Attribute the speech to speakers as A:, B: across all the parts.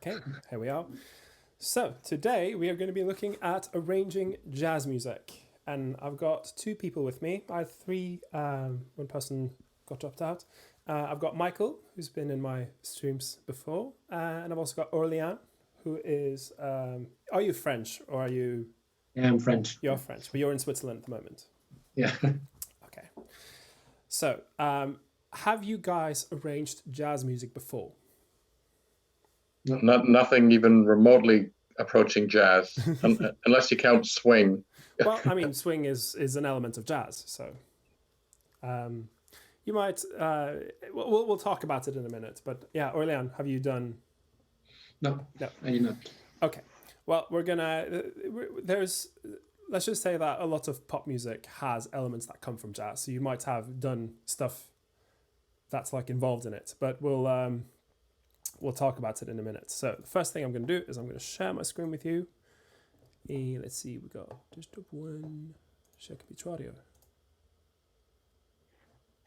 A: Okay, here we are. So today we are going to be looking at arranging jazz music. And I've got two people with me. I have three, one person got dropped out. I've got Michael, who's been in my streams before. And I've also got Orléans, who is, are you French or are you?
B: Yeah, I'm French.
A: You're French, but you're in Switzerland at the moment.
B: Yeah.
A: Okay. So, have you guys arranged jazz music before?
C: Nothing even remotely approaching jazz, unless you count swing.
A: Well, I mean, swing is an element of jazz, so you might. We'll talk about it in a minute, but yeah, Orléans, have you done?
B: No,
A: No,
B: I did not.
A: Okay, well, we're gonna. There's. Let's just say that a lot of pop music has elements that come from jazz, so you might have done stuff that's like involved in it, but we'll talk about it in a minute. So the first thing I'm going to do is I'm going to share my screen with you. Let's see, we got just one. Audio.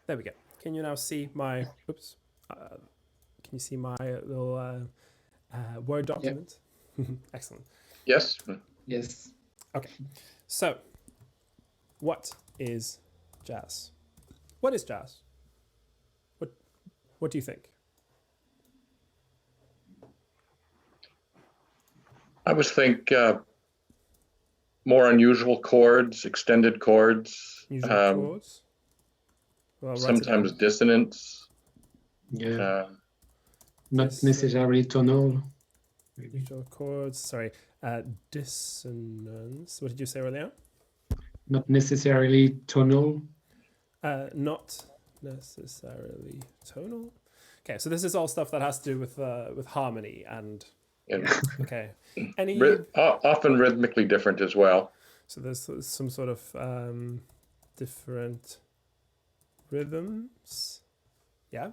A: There we go. Can you now see my? Oops. Can you see my little Word document? Yep. Excellent.
C: Yes.
B: Yes.
A: Okay. So, what is jazz? What is jazz? What do you think?
C: I would think more unusual chords, extended chords,
A: Usual chords. Well,
C: sometimes dissonance.
B: Yeah. Not necessarily tonal.
A: Usual chords. Sorry, dissonance. What did you say earlier?
B: Not necessarily tonal.
A: Not necessarily tonal. Okay, so this is all stuff that has to do with harmony and. Okay. Any
C: often rhythmically different as well.
A: So there's some sort of different rhythms. Yeah.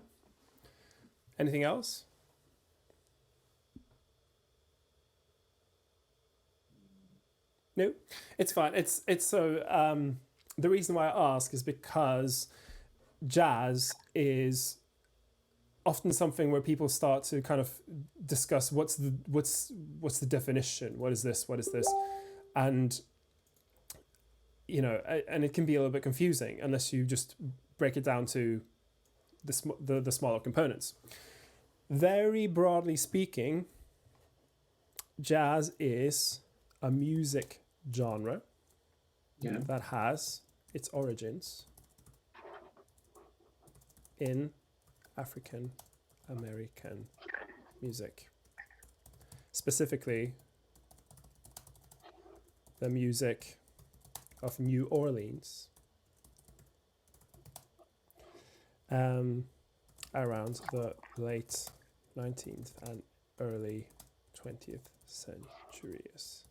A: Anything else? No, it's fine. It's so the reason why I ask is because jazz is often something where people start to kind of discuss what's the definition, what is this, and you know, and it can be a little bit confusing unless you just break it down to the smaller components. Very broadly speaking, jazz is a music genre that has its origins in African American music, specifically the music of New Orleans around the late 19th and early 20th centuries.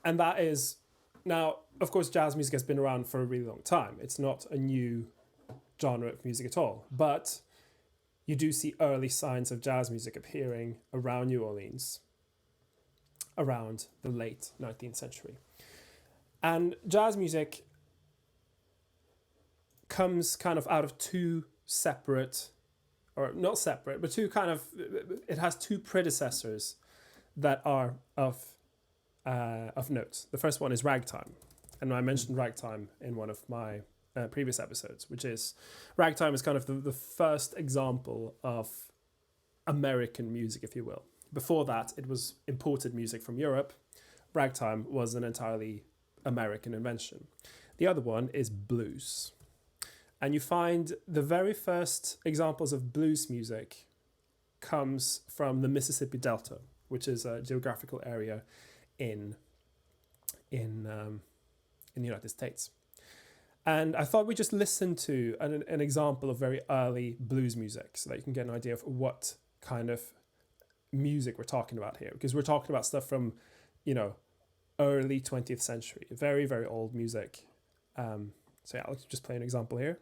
A: And that is, now, of course, jazz music has been around for a really long time. It's not a new genre of music at all. But you do see early signs of jazz music appearing around New Orleans around the late 19th century. And jazz music comes kind of out of two separate, or not separate, but two kind of, it has two predecessors that are of note. The first one is ragtime. And I mentioned ragtime in one of my previous episodes, which is ragtime is kind of the first example of American music, if you will. Before that, it was imported music from Europe. Ragtime was an entirely American invention. The other one is blues. And you find the very first examples of blues music comes from the Mississippi Delta, which is a geographical area in the United States. And I thought we'd just listen to an example of very early blues music so that you can get an idea of what kind of music we're talking about here. Because we're talking about stuff from, you know, early 20th century, very, very old music. So yeah, I'll just play an example here.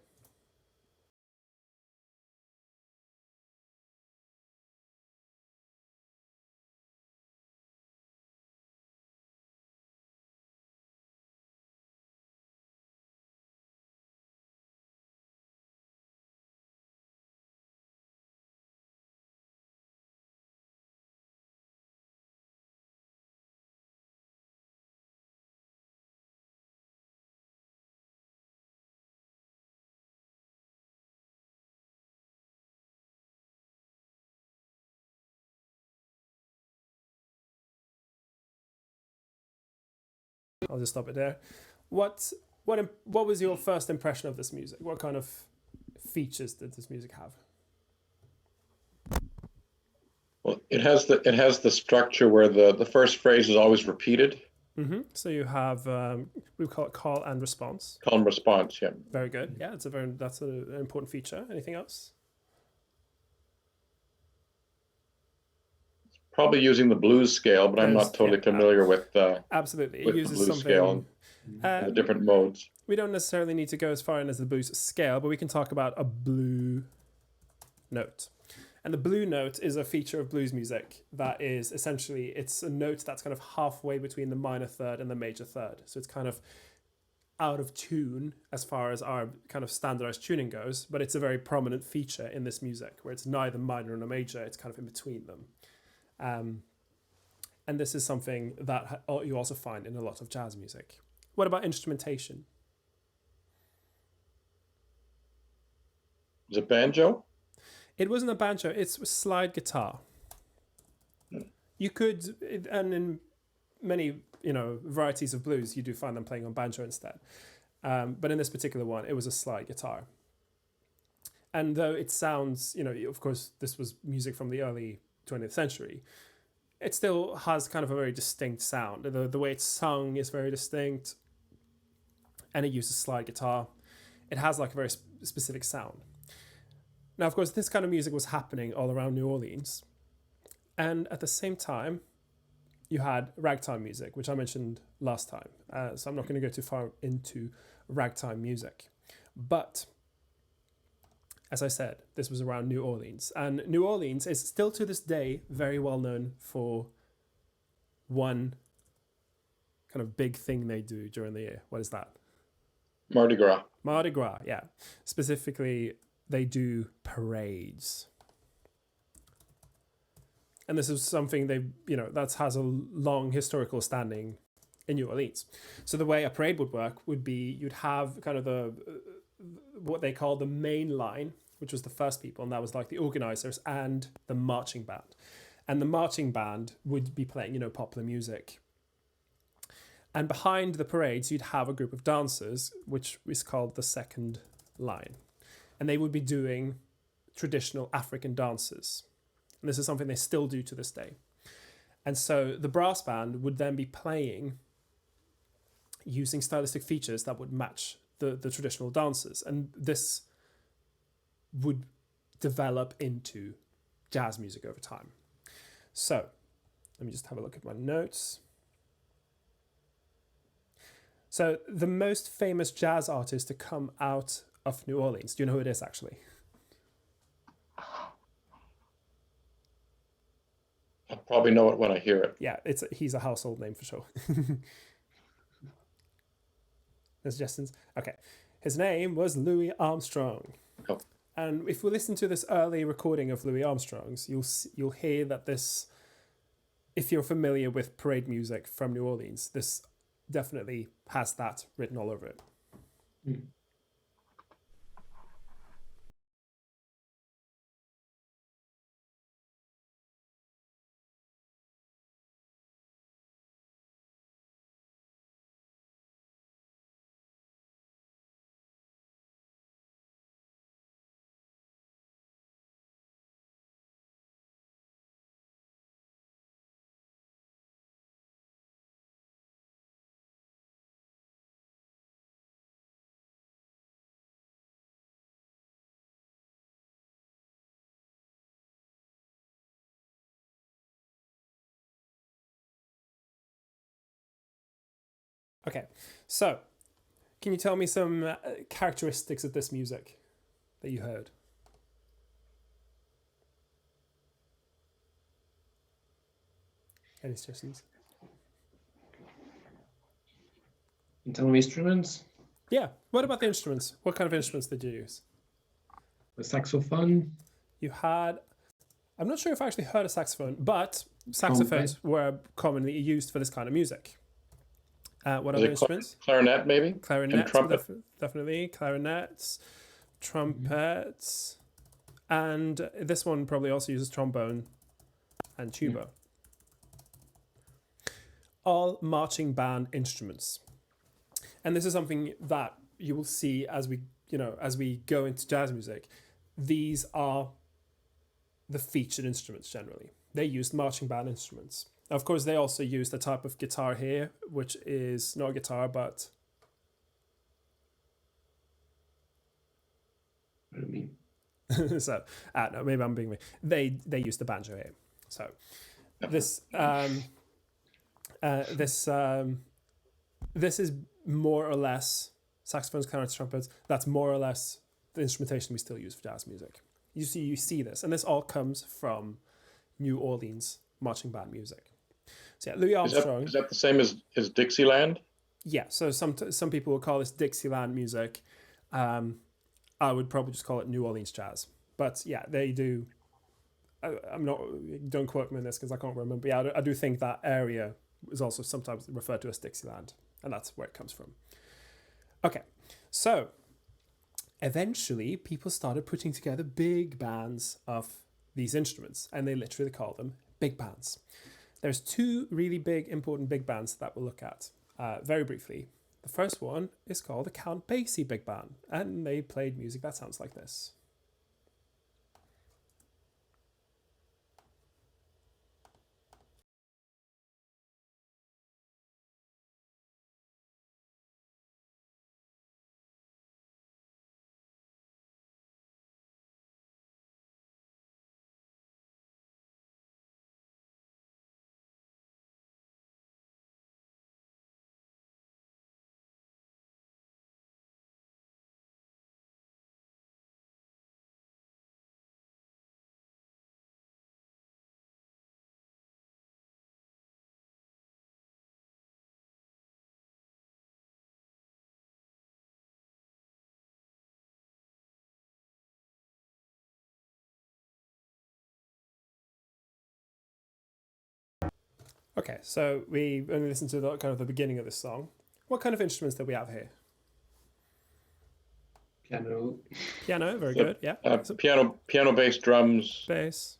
A: I'll just stop it there. What was your first impression of this music? What kind of features did this music have?
C: Well, it has the structure where the first phrase is always repeated.
A: Mm-hmm. So you have we call it call and response.
C: Call and response, yeah.
A: Very good. Yeah, that's an important feature. Anything else?
C: Probably using the blues scale, but I'm not totally familiar with
A: absolutely. It
C: with
A: uses
C: the blues
A: something
C: scale and the different modes.
A: We don't necessarily need to go as far in as the blues scale, but we can talk about a blue note. And the blue note is a feature of blues music that is essentially, it's a note that's kind of halfway between the minor third and the major third. So it's kind of out of tune as far as our kind of standardized tuning goes, but it's a very prominent feature in this music where it's neither minor nor major, it's kind of in between them. And this is something that you also find in a lot of jazz music. What about instrumentation?
C: Is it banjo?
A: It wasn't a banjo, it's a slide guitar. You could, and in many, varieties of blues, you do find them playing on banjo instead. But in this particular one, it was a slide guitar. And though it sounds, of course, this was music from the early 20th century, it still has kind of a very distinct sound. The way it's sung is very distinct, and it uses slide guitar. It has like a very specific sound. Now, of course, this kind of music was happening all around New Orleans. And at the same time, you had ragtime music, which I mentioned last time. So I'm not going to go too far into ragtime music. But as I said, this was around New Orleans. And New Orleans is still to this day very well known for one kind of big thing they do during the year. What is that?
C: Mardi Gras.
A: Mardi Gras, yeah. Specifically, they do parades. And this is something that has a long historical standing in New Orleans. So the way a parade would work would be you'd have kind of what they call the main line, which was the first people, and that was like the organizers and the marching band. And the marching band would be playing, popular music. And behind the parades, you'd have a group of dancers, which is called the second line. And they would be doing traditional African dances. And this is something they still do to this day. And so the brass band would then be playing using stylistic features that would match the traditional dances. And this would develop into jazz music over time. So let me just have a look at my notes. So the most famous jazz artist to come out of New Orleans. Do you know who it is, actually?
C: I'll probably know it when I hear it.
A: Yeah, he's a household name for sure. No suggestions? Okay. His name was Louis Armstrong.
C: Oh.
A: And if we listen to this early recording of Louis Armstrong's, you'll hear that this, if you're familiar with parade music from New Orleans, this definitely has that written all over it.
B: Mm.
A: Okay, so can you tell me some characteristics of this music that you heard? Any suggestions?
B: In terms of instruments,
A: Yeah, what about the instruments? What kind of instruments did you use?
B: the saxophone,
A: You had, I'm not sure if I actually heard a saxophone, but saxophones were commonly used for this kind of music. What other instruments?
C: Clarinet, maybe?
A: Clarinets,
C: And trumpet.
A: definitely. Clarinets, trumpets, and this one probably also uses trombone and tuba. all marching band instruments. And this is something that you will see as we go into jazz music. These are the featured instruments generally. They used marching band instruments. Of course, they also used a type of guitar here, which is not a guitar, but...
B: What do you mean?
A: So, no, maybe I'm being me. They used the banjo here. So, this is more or less saxophones, clarinets, trumpets. That's more or less the instrumentation we still use for jazz music. You see this, and this all comes from New Orleans marching band music. So yeah, Louis Armstrong.
C: Is that the same as Dixieland?
A: Yeah. So some people will call this Dixieland music. I would probably just call it New Orleans jazz. But yeah, they do. I'm not. Don't quote me on this because I can't remember. But yeah, I do think that area is also sometimes referred to as Dixieland, and that's where it comes from. Okay, so eventually people started putting together big bands of these instruments, and they literally call them big bands. There's two really big, important big bands that we'll look at very briefly. The first one is called the Count Basie Big Band, and they played music that sounds like this. Okay, so we only listened to the beginning of this song. What kind of instruments do we have here?
B: Piano.
A: Piano, very good. Yeah.
C: Piano, bass, drums,
A: bass,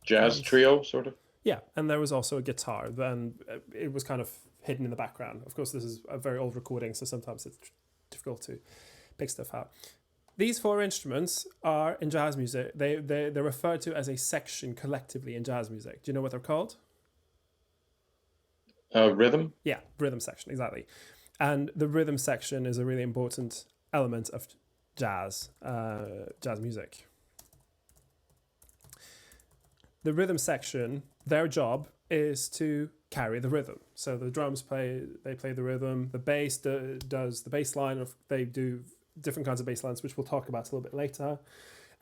C: jazz
A: drums.
C: trio, sort of.
A: Yeah, and there was also a guitar. Then it was kind of hidden in the background. Of course, this is a very old recording, so sometimes it's difficult to pick stuff out. These four instruments are in jazz music. They're referred to as a section collectively in jazz music. Do you know what they're called?
C: Rhythm.
A: Yeah, rhythm section, exactly. And the rhythm section is a really important element of jazz music. The rhythm section, their job is to carry the rhythm. So the drums play the rhythm. The bass does the bass line. They do different kinds of bass lines, which we'll talk about a little bit later.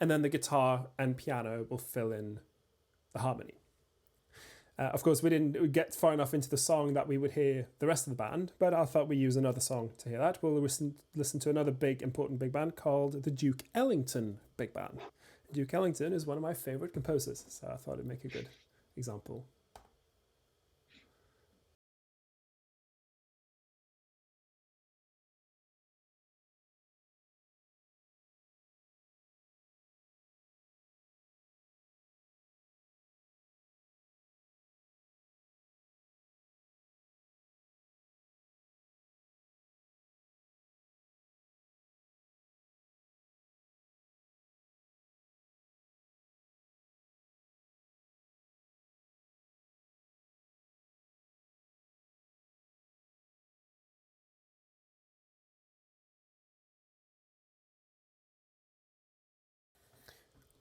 A: And then the guitar and piano will fill in the harmony. Of course, we didn't get far enough into the song that we would hear the rest of the band, but I thought we'd use another song to hear that. We'll listen to another important big band called the Duke Ellington Big Band. Duke Ellington is one of my favorite composers, so I thought it'd make a good example.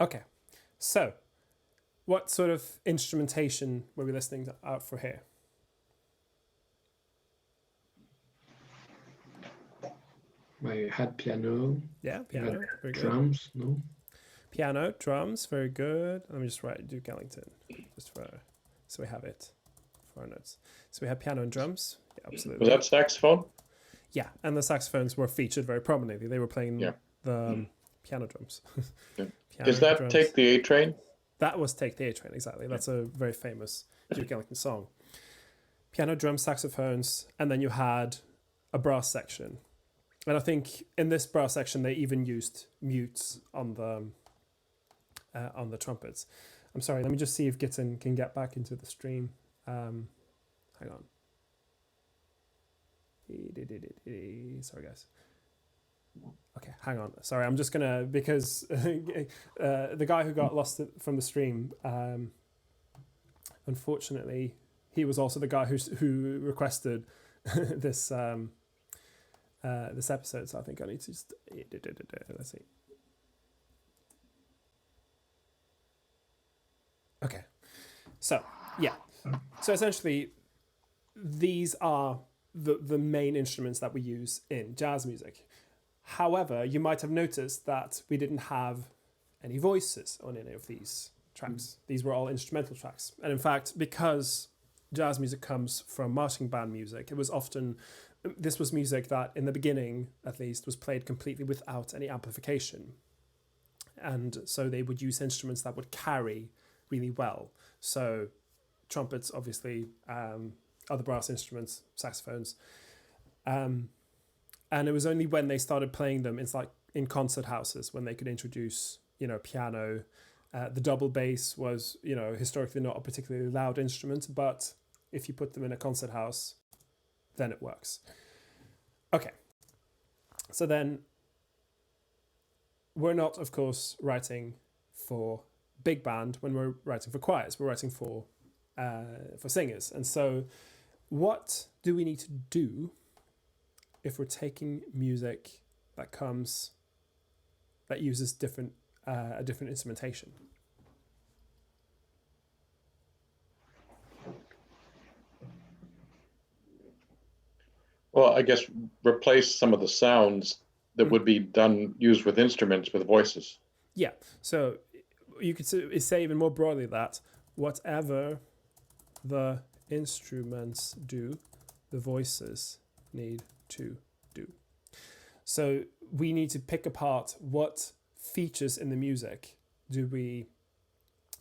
A: Okay, so what sort of instrumentation were we listening out for here?
B: I had piano.
A: Yeah, piano, very good.
B: Drums, no?
A: Piano, drums, very good. Let me just write Duke Ellington, just so we have it for our notes. So we have piano and drums. Yeah, absolutely.
C: Was that saxophone?
A: Yeah, and the saxophones were featured very prominently. They were playing the piano drums.
C: Piano Is that drums. Take the A Train?
A: That was Take the A Train, exactly. That's a very famous Duke Ellington song. Piano, drums, saxophones, and then you had a brass section. And I think in this brass section, they even used mutes on the trumpets. I'm sorry, let me just see if Gittin can get back into the stream. Hang on. Sorry, guys. Okay, hang on. Sorry, I'm just gonna, because the guy who got lost from the stream, unfortunately, he was also the guy who requested this this episode. So I think I need to just let's see. Okay, so yeah, so essentially, these are the main instruments that we use in jazz music. However, you might have noticed that we didn't have any voices on any of these tracks. These were all instrumental tracks. And in fact, because jazz music comes from marching band music, this was music that in the beginning, at least, was played completely without any amplification. And so they would use instruments that would carry really well. So trumpets, obviously, other brass instruments, saxophones. And it was only when they started playing them, it's like in concert houses, when they could introduce, piano. The double bass was, historically not a particularly loud instrument, but if you put them in a concert house, then it works. Okay. So then we're not, of course, writing for big band when we're writing for choirs. We're writing for singers. And so what do we need to do if we're taking music that uses a different instrumentation?
C: Well, I guess replace some of the sounds that would be used with instruments with voices.
A: Yeah, so you could say even more broadly that whatever the instruments do, the voices need to do. So we need to pick apart what features in the music do we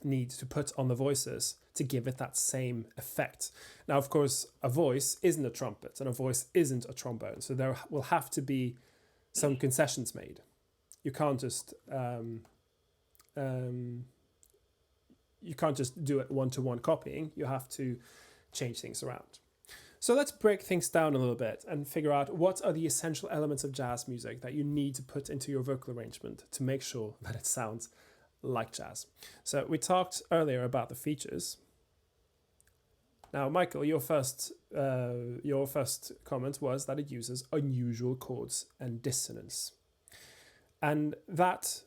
A: need to put on the voices to give it that same effect. Now, of course, a voice isn't a trumpet and a voice isn't a trombone, so there will have to be some concessions made. You can't just do it one-to-one copying. You have to change things around. So let's break things down a little bit and figure out what are the essential elements of jazz music that you need to put into your vocal arrangement to make sure that it sounds like jazz. So we talked earlier about the features. Now, Michael, your first comment was that it uses unusual chords and dissonance. And that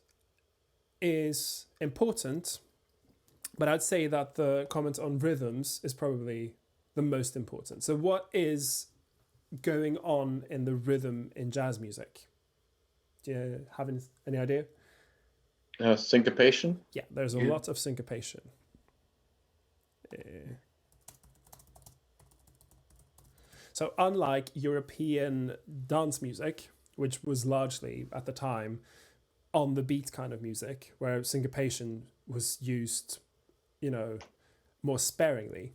A: is important, but I'd say that the comment on rhythms is probably the most important. So what is going on in the rhythm in jazz music? Do you have any idea?
C: Syncopation?
A: Yeah, there's a lot of syncopation. So unlike European dance music, which was largely at the time on the beat kind of music, where syncopation was used, more sparingly,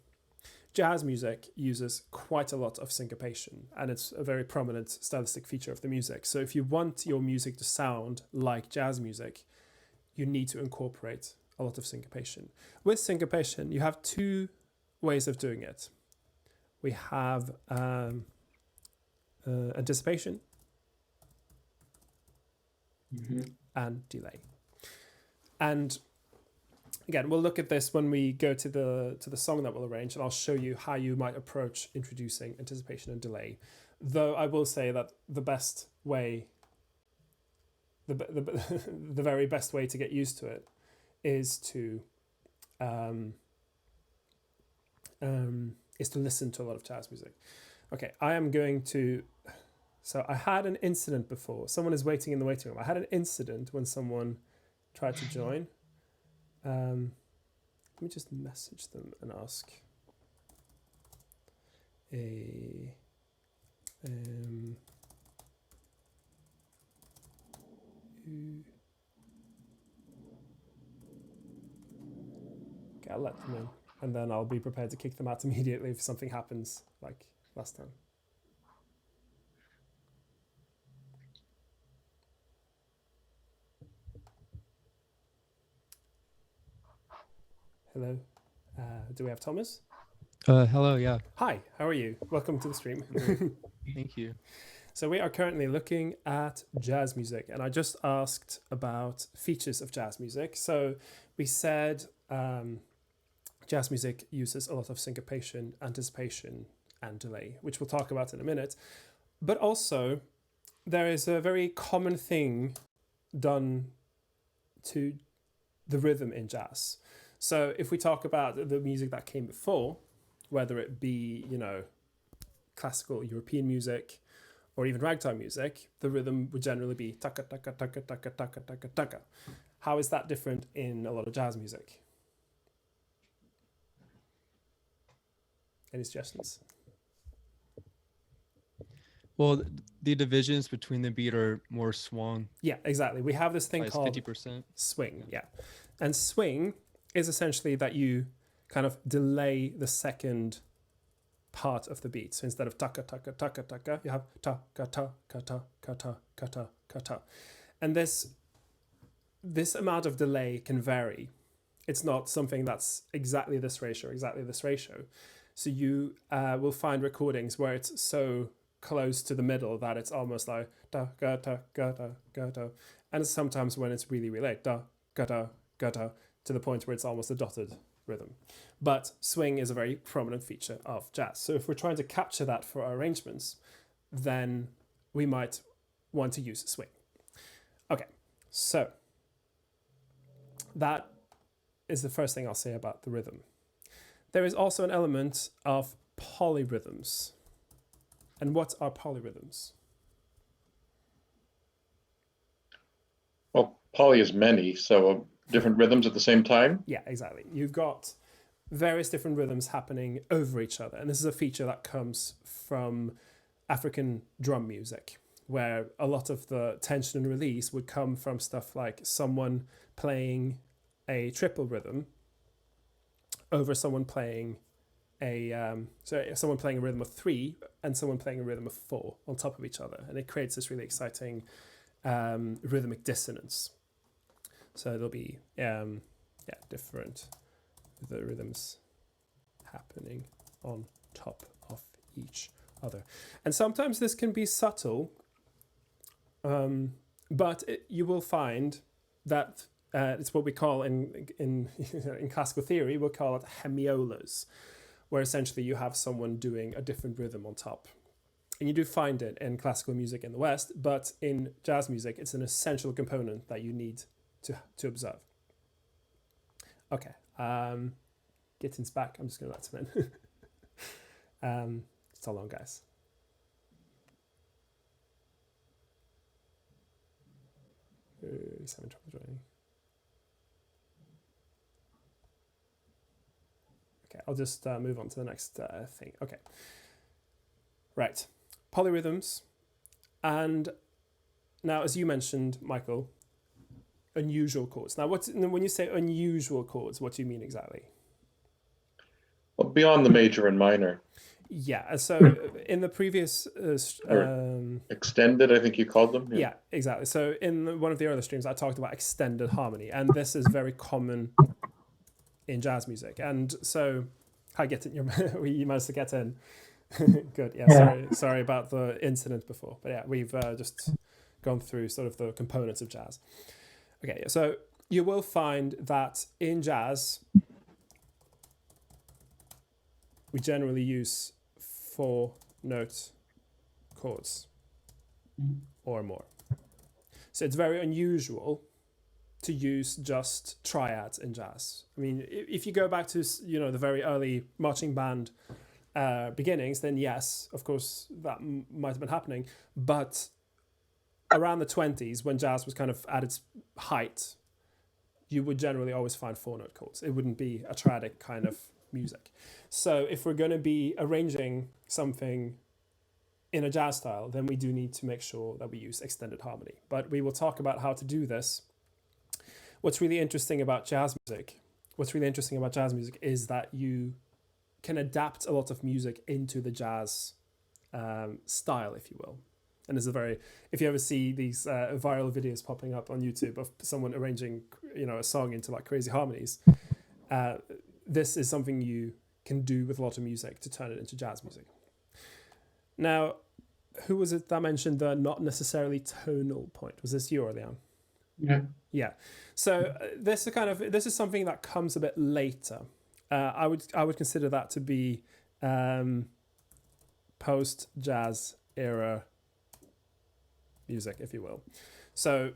A: jazz music uses quite a lot of syncopation, and it's a very prominent stylistic feature of the music. So if you want your music to sound like jazz music, you need to incorporate a lot of syncopation. With syncopation, you have two ways of doing it. We have anticipation and delay. And again, we'll look at this when we go to the song that we'll arrange, and I'll show you how you might approach introducing anticipation and delay. Though I will say that the best way, the very best way to get used to it is to listen to a lot of jazz music. Okay, I am going to. So I had an incident before. Someone is waiting in the waiting room. I had an incident when someone tried to join. Let me just message them and ask. Okay, I'll let them in, and then I'll be prepared to kick them out immediately if something happens like last time. Hello. Do we have Thomas?
D: Hello, yeah.
A: Hi, how are you? Welcome to the stream.
D: Thank you.
A: So we are currently looking at jazz music, and I just asked about features of jazz music. So we said jazz music uses a lot of syncopation, anticipation, and delay, which we'll talk about in a minute. But also, there is a very common thing done to the rhythm in jazz. So if we talk about the music that came before, whether it be, classical European music or even ragtime music, the rhythm would generally be taka taka taka taka taka taka taka. How is that different in a lot of jazz music? Any suggestions?
D: Well, the divisions between the beat are more swung.
A: Yeah, exactly. We have this thing
D: Like
A: called
D: 50%.
A: swing. Yeah. And swing is essentially that you kind of delay the second part of the beat. So instead of taka taka taka taka, you have ta ka ta ka ta ka ta ka ta ka ta. And this amount of delay can vary. It's not something that's exactly this ratio, So you will find recordings where it's so close to the middle that it's almost like da ga ta ga ta ga ta. And sometimes when it's really late, da ga ta ga ta, to the point where it's almost a dotted rhythm. But swing is a very prominent feature of jazz. So if we're trying to capture that for our arrangements, then we might want to use swing. Okay, so that is the first thing I'll say about the rhythm. There is also an element of polyrhythms. And what are polyrhythms?
C: Well, poly is many, so different rhythms at the same time.
A: Yeah, exactly. You've got various different rhythms happening over each other. And this is a feature that comes from African drum music, where a lot of the tension and release would come from stuff like someone playing a triple rhythm over someone playing someone playing a rhythm of 3 and someone playing a rhythm of 4 on top of each other. And it creates this really exciting rhythmic dissonance. So there'll be different the rhythms happening on top of each other. And sometimes this can be subtle, but you will find that it's what we call in classical theory, we'll call it hemiolas, where essentially you have someone doing a different rhythm on top. And you do find it in classical music in the West, but in jazz music, it's an essential component that you need to observe. Okay, Gittin's back. I'm just going to let him in. So long, guys. He's having trouble joining. Okay, I'll just move on to the next thing. Okay. Right. Polyrhythms. And now, as you mentioned, Michael, unusual chords. Now, when you say unusual chords, what do you mean exactly?
C: Well, beyond the major and minor.
A: Yeah, so in the previous...
C: extended, I think you called them.
A: Yeah, exactly. So in one of the earlier streams, I talked about extended harmony, and this is very common in jazz music. And so, hi, Gittin, you managed to get in. Good, yeah, sorry about the incident before. But yeah, we've just gone through sort of the components of jazz. Okay, so you will find that in jazz, we generally use 4-note chords or more. So it's very unusual to use just triads in jazz. I mean, if you go back to, the very early marching band beginnings, then yes, of course, that might have been happening. But around the 20s, when jazz was kind of at its height, you would generally always find 4-note chords. It wouldn't be a triadic kind of music. So if we're going to be arranging something in a jazz style, then we do need to make sure that we use extended harmony. But we will talk about how to do this. What's really interesting about jazz music is that you can adapt a lot of music into the jazz style, if you will. And if you ever see these viral videos popping up on YouTube of someone arranging, a song into like crazy harmonies, this is something you can do with a lot of music to turn it into jazz music. Now, who was it that mentioned the not necessarily tonal point? Was this you or Leon?
B: Yeah.
A: Yeah. So this is something that comes a bit later. I would consider that to be post jazz era music, if you will. So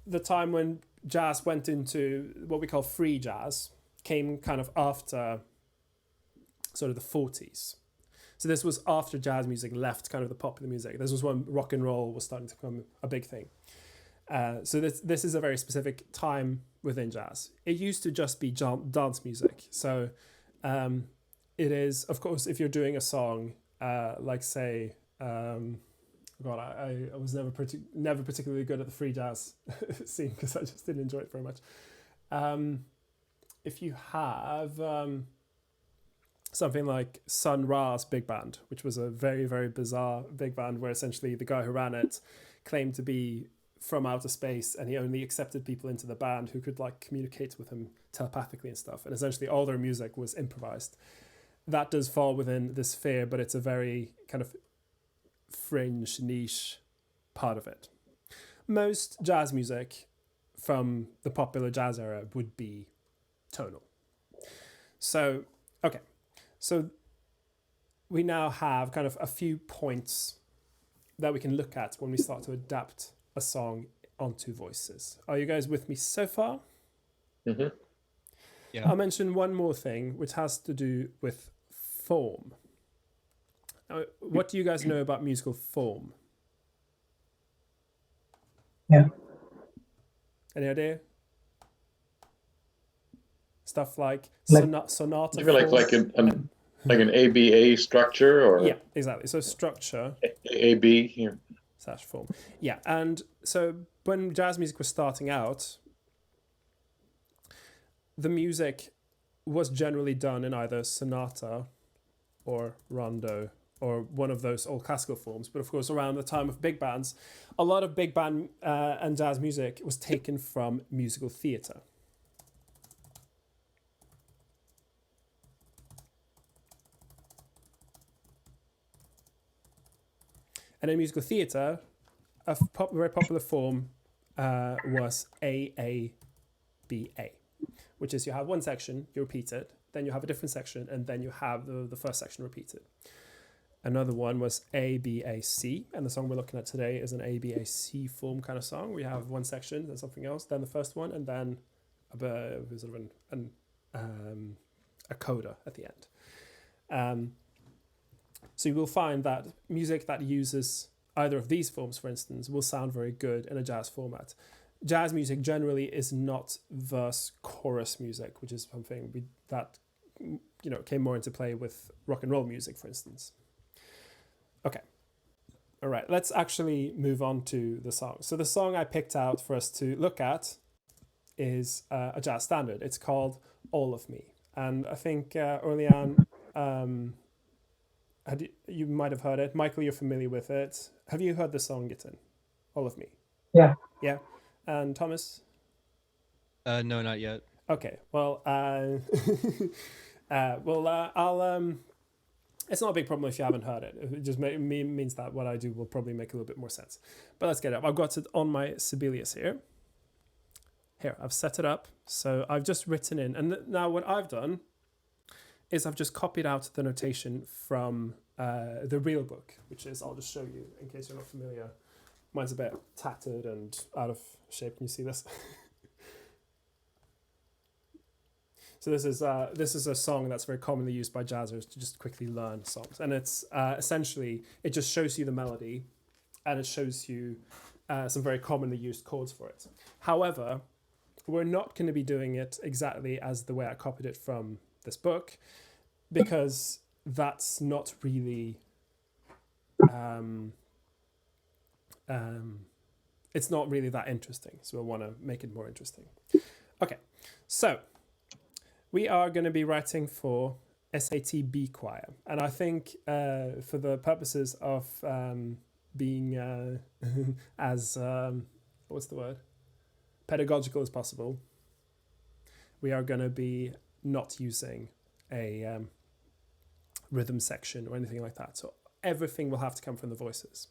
A: the time when jazz went into what we call free jazz came kind of after sort of the 40s. So this was after jazz music left kind of the popular music. This was when rock and roll was starting to become a big thing. So this is a very specific time within jazz. It used to just be dance music. So it is, of course, if you're doing a song, like say, God, I was never particularly good at the free jazz scene because I just didn't enjoy it very much. If you have something like Sun Ra's big band, which was a very, very bizarre big band where essentially the guy who ran it claimed to be from outer space and he only accepted people into the band who could like communicate with him telepathically and stuff. And essentially all their music was improvised. That does fall within this sphere, but it's a very kind of fringe niche part of it. Most jazz music from the popular jazz era would be tonal. So, okay. So we now have kind of a few points that we can look at when we start to adapt a song onto voices. Are you guys with me so far?
C: Mm-hmm.
D: Yeah.
A: I'll mention one more thing, which has to do with form. Now, what do you guys know about musical form?
E: Yeah.
A: Any idea? Stuff like sonata.
C: Maybe like
A: form.
C: an ABA structure or
A: Yeah, exactly. So structure
C: AB here.
A: / form. Yeah, and so when jazz music was starting out, the music was generally done in either sonata or rondo or one of those old classical forms. But of course, around the time of big bands, a lot of big band and jazz music was taken from musical theatre. And in musical theatre, a very popular form was AABA, which is you have one section, you repeat it, then you have a different section, and then you have the first section repeated. Another one was ABAC, and the song we're looking at today is an ABAC form kind of song. We have one section, then something else, then the first one, and then sort of a coda at the end. So you will find that music that uses either of these forms, for instance, will sound very good in a jazz format. Jazz music generally is not verse chorus music, which is something that came more into play with rock and roll music, for instance. Okay. All right, let's actually move on to the song. So the song I picked out for us to look at is a jazz standard. It's called All of Me. And I think early on, you might have heard it. Michael, you're familiar with it. Have you heard the song, Gitten? All of Me?
E: Yeah.
A: Yeah. And Thomas?
D: No, not yet.
A: Okay. Well, I'll. It's not a big problem if you haven't heard it. It just means that what I do will probably make a little bit more sense. But let's get it up. I've got it on my Sibelius here. Here, I've set it up. So I've just written in. And now what I've done is I've just copied out the notation from the real book, which is, I'll just show you in case you're not familiar. Mine's a bit tattered and out of shape. Can you see this? So this is a song that's very commonly used by jazzers to just quickly learn songs. And it's essentially, it just shows you the melody and it shows you some very commonly used chords for it. However, we're not going to be doing it exactly as the way I copied it from this book, because that's not really it's not really that interesting, so I want to make it more interesting. Okay, so we are going to be writing for SAT B choir, and I think for the purposes of being as what's the word, pedagogical as possible, we are going to be not using a rhythm section or anything like that. So everything will have to come from the voices.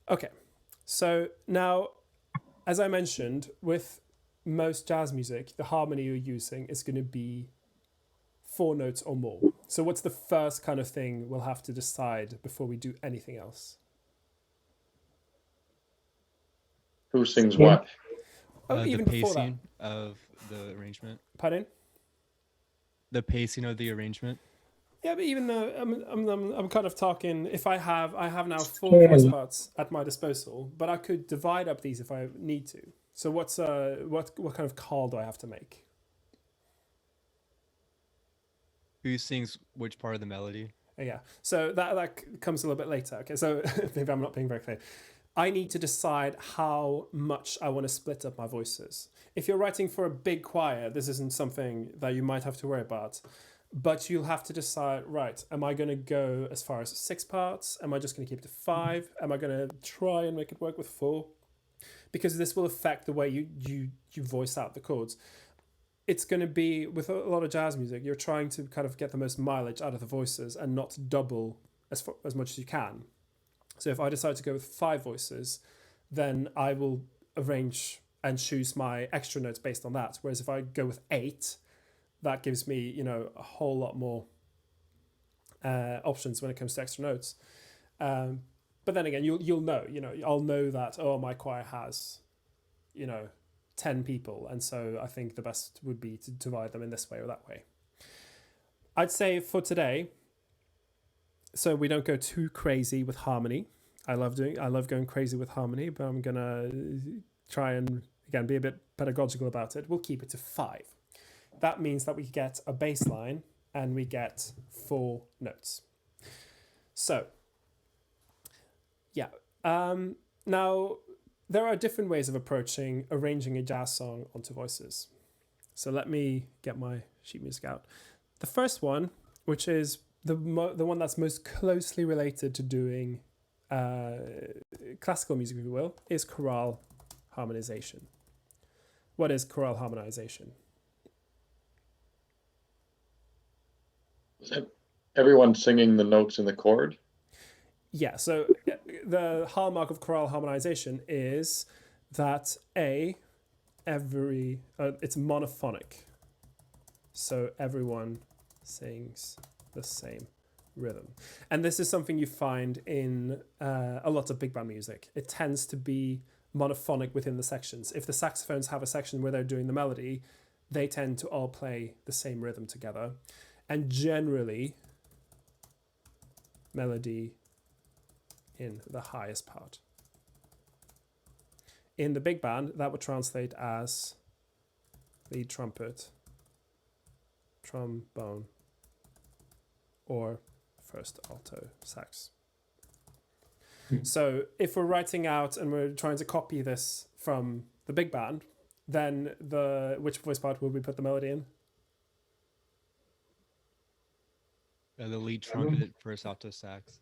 A: Okay, so now, as I mentioned, with most jazz music, the harmony you're using is going to be 4 notes or more. So what's the first kind of thing we'll have to decide before we do anything else?
C: Who sings what?
A: Oh,
D: The
A: even before that.
D: pacing of the arrangement.
A: Pardon?
D: The pacing of the arrangement.
A: Yeah, but even though I'm kind of talking, if I have now 4 voice parts at my disposal, but I could divide up these if I need to. So what kind of call do I have to make?
D: Who sings which part of the melody?
A: Yeah, so that comes a little bit later. Okay, so maybe I'm not being very clear. I need to decide how much I want to split up my voices. If you're writing for a big choir, this isn't something that you might have to worry about. But you'll have to decide, right, am I going to go as far as 6 parts? Am I just going to keep it to 5? Am I going to try and make it work with 4? Because this will affect the way you voice out the chords. It's going to be, with a lot of jazz music, you're trying to kind of get the most mileage out of the voices and not double as much as you can. So if I decide to go with 5 voices, then I will arrange and choose my extra notes based on that. Whereas if I go with 8, that gives me, a whole lot more options when it comes to extra notes. But then again, you'll know, I'll know that, my choir has, 10 people. And so I think the best would be to divide them in this way or that way. I'd say for today, so we don't go too crazy with harmony. I love going crazy with harmony, but I'm going to try and, again, be a bit pedagogical about it. We'll keep it to 5. That means that we get a bass line and we get 4 notes. So, yeah. Now, there are different ways of arranging a jazz song onto voices. So let me get my sheet music out. The first one, which is the one that's most closely related to doing classical music, if you will, is choral harmonization. What is choral harmonization?
C: Everyone singing the notes in the chord?
A: Yeah, so the hallmark of choral harmonization is that it's monophonic. So everyone sings the same rhythm. And this is something you find in a lot of big band music. It tends to be monophonic within the sections. If the saxophones have a section where they're doing the melody, they tend to all play the same rhythm together. And generally, melody in the highest part. In the big band, that would translate as lead trumpet, trombone, or first alto sax. So if we're writing out and we're trying to copy this from the big band, then which voice part will we put the melody in?
D: The lead trumpet, first alto sax.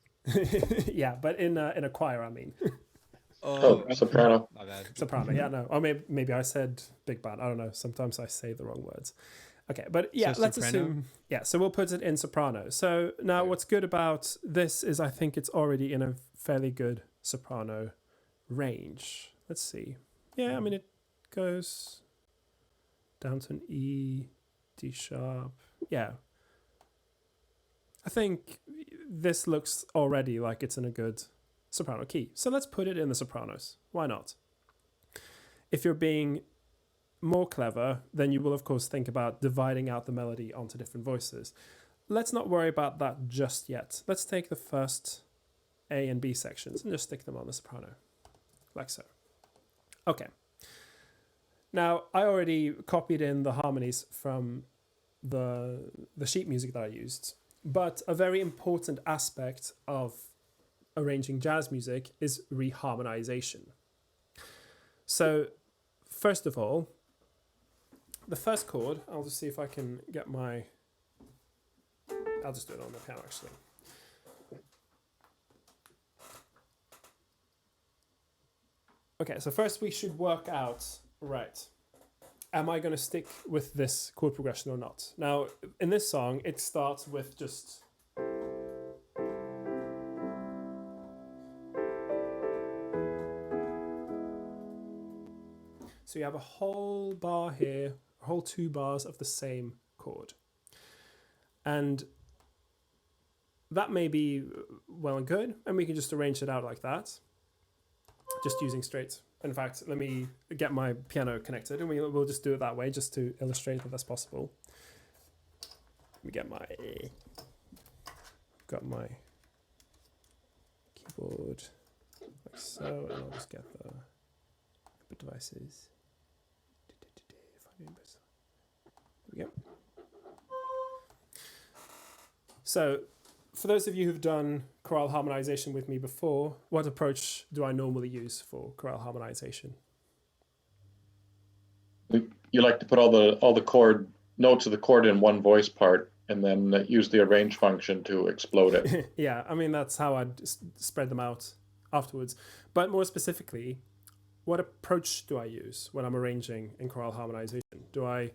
A: Yeah, but in a choir, I mean.
C: Oh, soprano.
D: My bad.
A: Soprano, yeah, no. Or maybe I said big band. I don't know. Sometimes I say the wrong words. Okay, but yeah,
D: So
A: let's
D: soprano?
A: assume. Yeah, so we'll put it in soprano. So now
D: Okay.
A: what's good about this is I think it's already in a fairly good soprano range. Let's see. Yeah, I mean, it goes down to an E, D sharp. Yeah. I think this looks already like it's in a good soprano key. So let's put it in the sopranos. Why not? If you're being more clever, then you will, of course, think about dividing out the melody onto different voices. Let's not worry about that just yet. Let's take the first A and B sections and just stick them on the soprano, like so. Okay. Now, I already copied in the harmonies from the sheet music that I used, but a very important aspect of arranging jazz music is reharmonization. So, first of all, the first chord, I'll just see if I can get I'll just do it on the piano actually. Okay, so first we should work out, right, am I going to stick with this chord progression or not? Now, in this song, it starts with just So you have a whole bar here, a whole 2 bars of the same chord. And that may be well and good, and we can just arrange it out like that, just using straight. In fact, let me get my piano connected, and we'll just do it that way, just to illustrate that that's possible. Let me get got my keyboard like so, and I'll just get the input devices. There we go. So, for those of you who've done choral harmonization with me before, what approach do I normally use for choral harmonization?
C: You like to put all the chord notes of the chord in one voice part, and then use the arrange function to explode it.
A: Yeah, I mean, that's how I'd spread them out afterwards. But more specifically, what approach do I use when I'm arranging in choral harmonization? Do I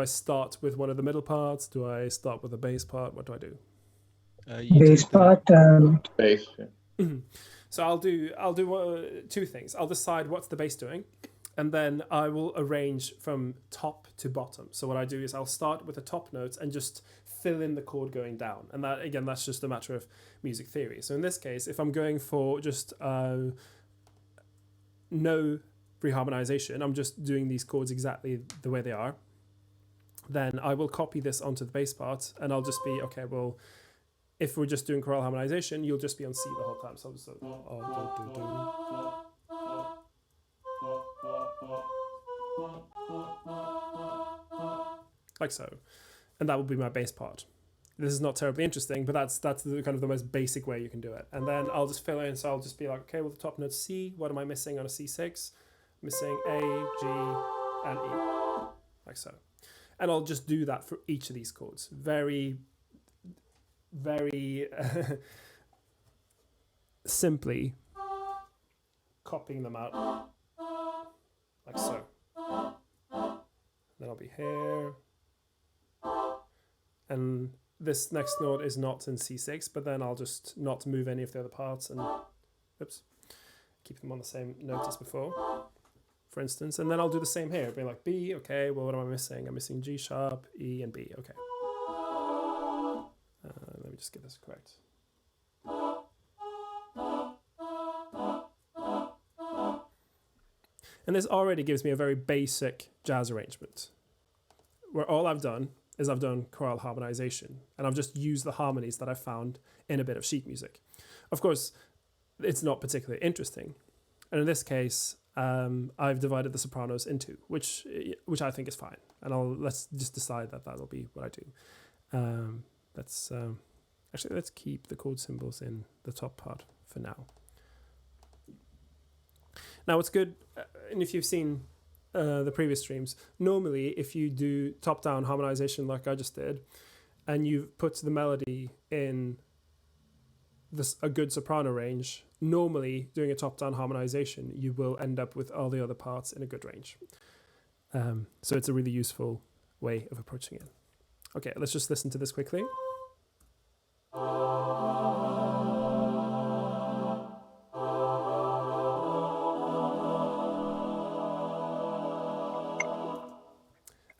A: start with one of the middle parts? Do I start with the bass part? What do I do?
E: Bass part.
C: Bass. Yeah.
A: So I'll do 2 things. I'll decide what's the bass doing, and then I will arrange from top to bottom. So what I do is I'll start with the top notes and just fill in the chord going down. And that, again, that's just a matter of music theory. So in this case, if I'm going for just no reharmonization, I'm just doing these chords exactly the way they are, then I will copy this onto the bass part, and I'll just be, okay, well, if we're just doing choral harmonization, you'll just be on C the whole time. So I'll just like so, and that will be my bass part. This is not terribly interesting, but that's the kind of the most basic way you can do it. And then I'll just fill in. So I'll just be like, okay, well, the top note's C. What am I missing on a C6? Missing A, G, and E, like so. And I'll just do that for each of these chords. Very, very simply copying them out, like so. Then I'll be here. And this next note is not in C6, but then I'll just not move any of the other parts and, oops, keep them on the same note as before, for instance. And then I'll do the same here, be like B, okay, well, what am I missing? I'm missing G sharp, E, and B, okay. Let me just get this correct. And this already gives me a very basic jazz arrangement, where all I've done is I've done choral harmonization, and I've just used the harmonies that I found in a bit of sheet music. Of course, it's not particularly interesting, and in this case, I've divided the sopranos in 2, which I think is fine, and let's just decide that that'll be what I do. Let's keep the chord symbols in the top part for now. Now, what's good, and if you've seen the previous streams, normally if you do top-down harmonization like I just did, and you've put the melody in a good soprano range, normally doing a top-down harmonization, you will end up with all the other parts in a good range. So it's a really useful way of approaching it. Okay, let's just listen to this quickly.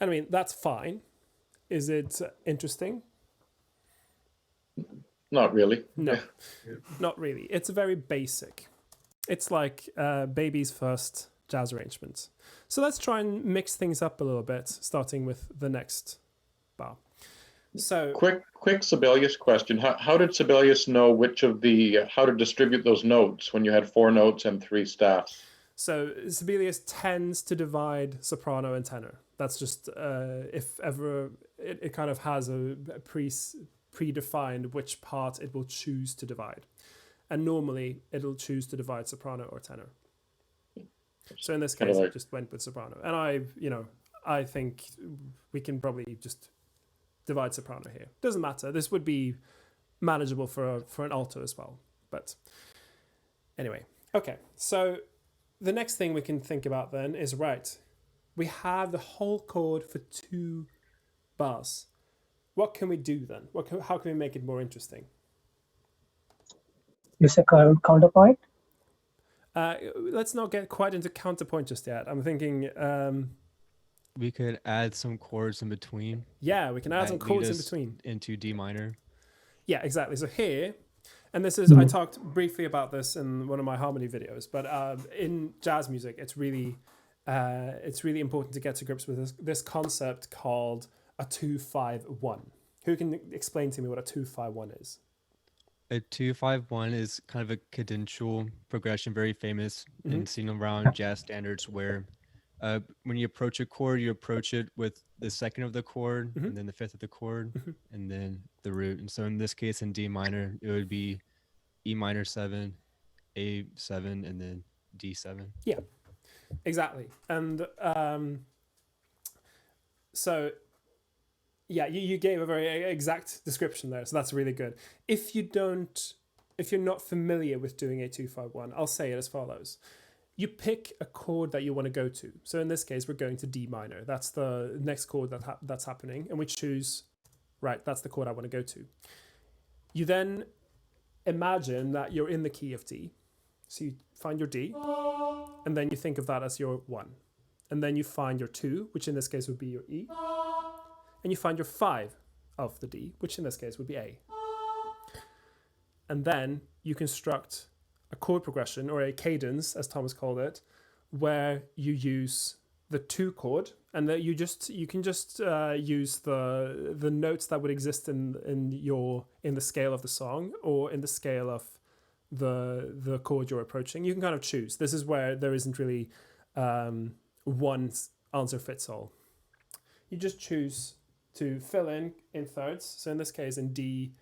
A: I mean, that's fine. Is it interesting?
C: Not really.
A: No, not really. It's very basic. It's like Babie's first jazz arrangement. So let's try and mix things up a little bit, starting with the next bar. So
C: quick Sibelius question. How did Sibelius know how to distribute those notes when you had 4 notes and 3 staffs?
A: So Sibelius tends to divide soprano and tenor. That's just, if ever, it kind of has a predefined which part it will choose to divide. And normally it'll choose to divide soprano or tenor. So in this case, I just went with soprano. And I think we can probably just divide soprano here. Doesn't matter. This would be manageable for an alto as well. But anyway, okay. So the next thing we can think about then is, right, we have the whole chord for 2 bars. What can we do then? How can we make it more interesting?
E: Use a counterpoint?
A: Let's not get quite into counterpoint just yet. I'm thinking,
D: We could add some chords in between.
A: yeah, we can add
D: that
A: some
D: lead
A: chords in
D: us
A: between.
D: into D minor.
A: Yeah, exactly. So here, and this is, I talked briefly about this in one of my harmony videos, but in jazz music, it's really important to get to grips with this concept called a 2-5-1. Who can explain to me what a 2-5-1 is?
D: A 2-5-1 is kind of a cadential progression, very famous and seen around jazz standards, where when you approach a chord, you approach it with the second of the chord, and then the fifth of the chord, and then the root. And so in this case, in D minor, it would be E minor 7, A7, and then D7.
A: Yeah, exactly. And so, yeah, you gave a very exact description there, so that's really good. If you're not familiar with doing a 2-5-1, I'll say it as follows. You pick a chord that you want to go to. So in this case, we're going to D minor. That's the next chord that's happening, and we choose, right, that's the chord I want to go to. You then imagine that you're in the key of D. So you find your D, and then you think of that as your 1. And then you find your 2, which in this case would be your E. And you find your 5 of the D, which in this case would be A. And then you construct a chord progression, or a cadence, as Thomas called it, where you use the 2 chord, and that you can just use the notes that would exist in the scale of the song, or in the scale of the chord you're approaching. You can kind of choose. This is where there isn't really one answer fits all. You just choose to fill in thirds. So in this case, in D,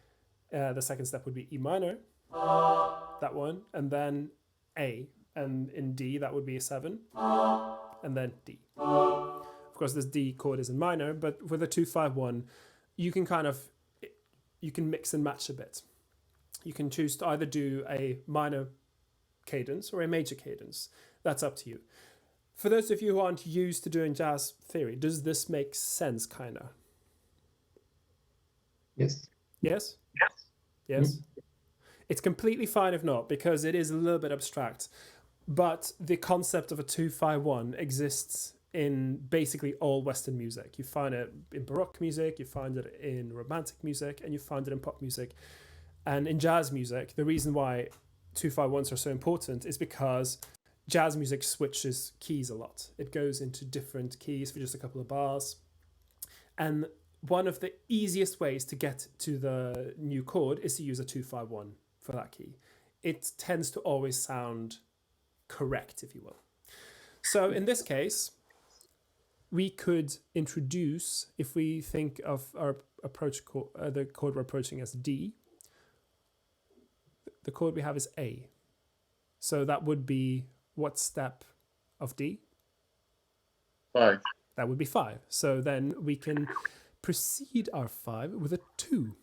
A: the second step would be E minor, that one, and then A. And in D, that would be a 7, and then D. Of course, this D chord is in minor, but with a 2-5-1, you can mix and match a bit. You can choose to either do a minor cadence or a major cadence. That's up to you. For those of you who aren't used to doing jazz theory, does this make sense, kind of?
B: Yes.
A: Yes? Yes? It's completely fine if not, because it is a little bit abstract. But the concept of a 2-5-1 exists in basically all Western music. You find it in Baroque music, you find it in Romantic music, and you find it in pop music. And in jazz music, the reason why 2-5-1s are so important is because jazz music switches keys a lot. It goes into different keys for just a couple of bars. And one of the easiest ways to get to the new chord is to use a 2-5-1 for that key. It tends to always sound correct, if you will. So in this case, we could introduce, if we think of our approach the chord we're approaching as D, the chord we have is A. So that would be what step of D?
C: 5.
A: That would be 5. So then we can precede our 5 with a 2.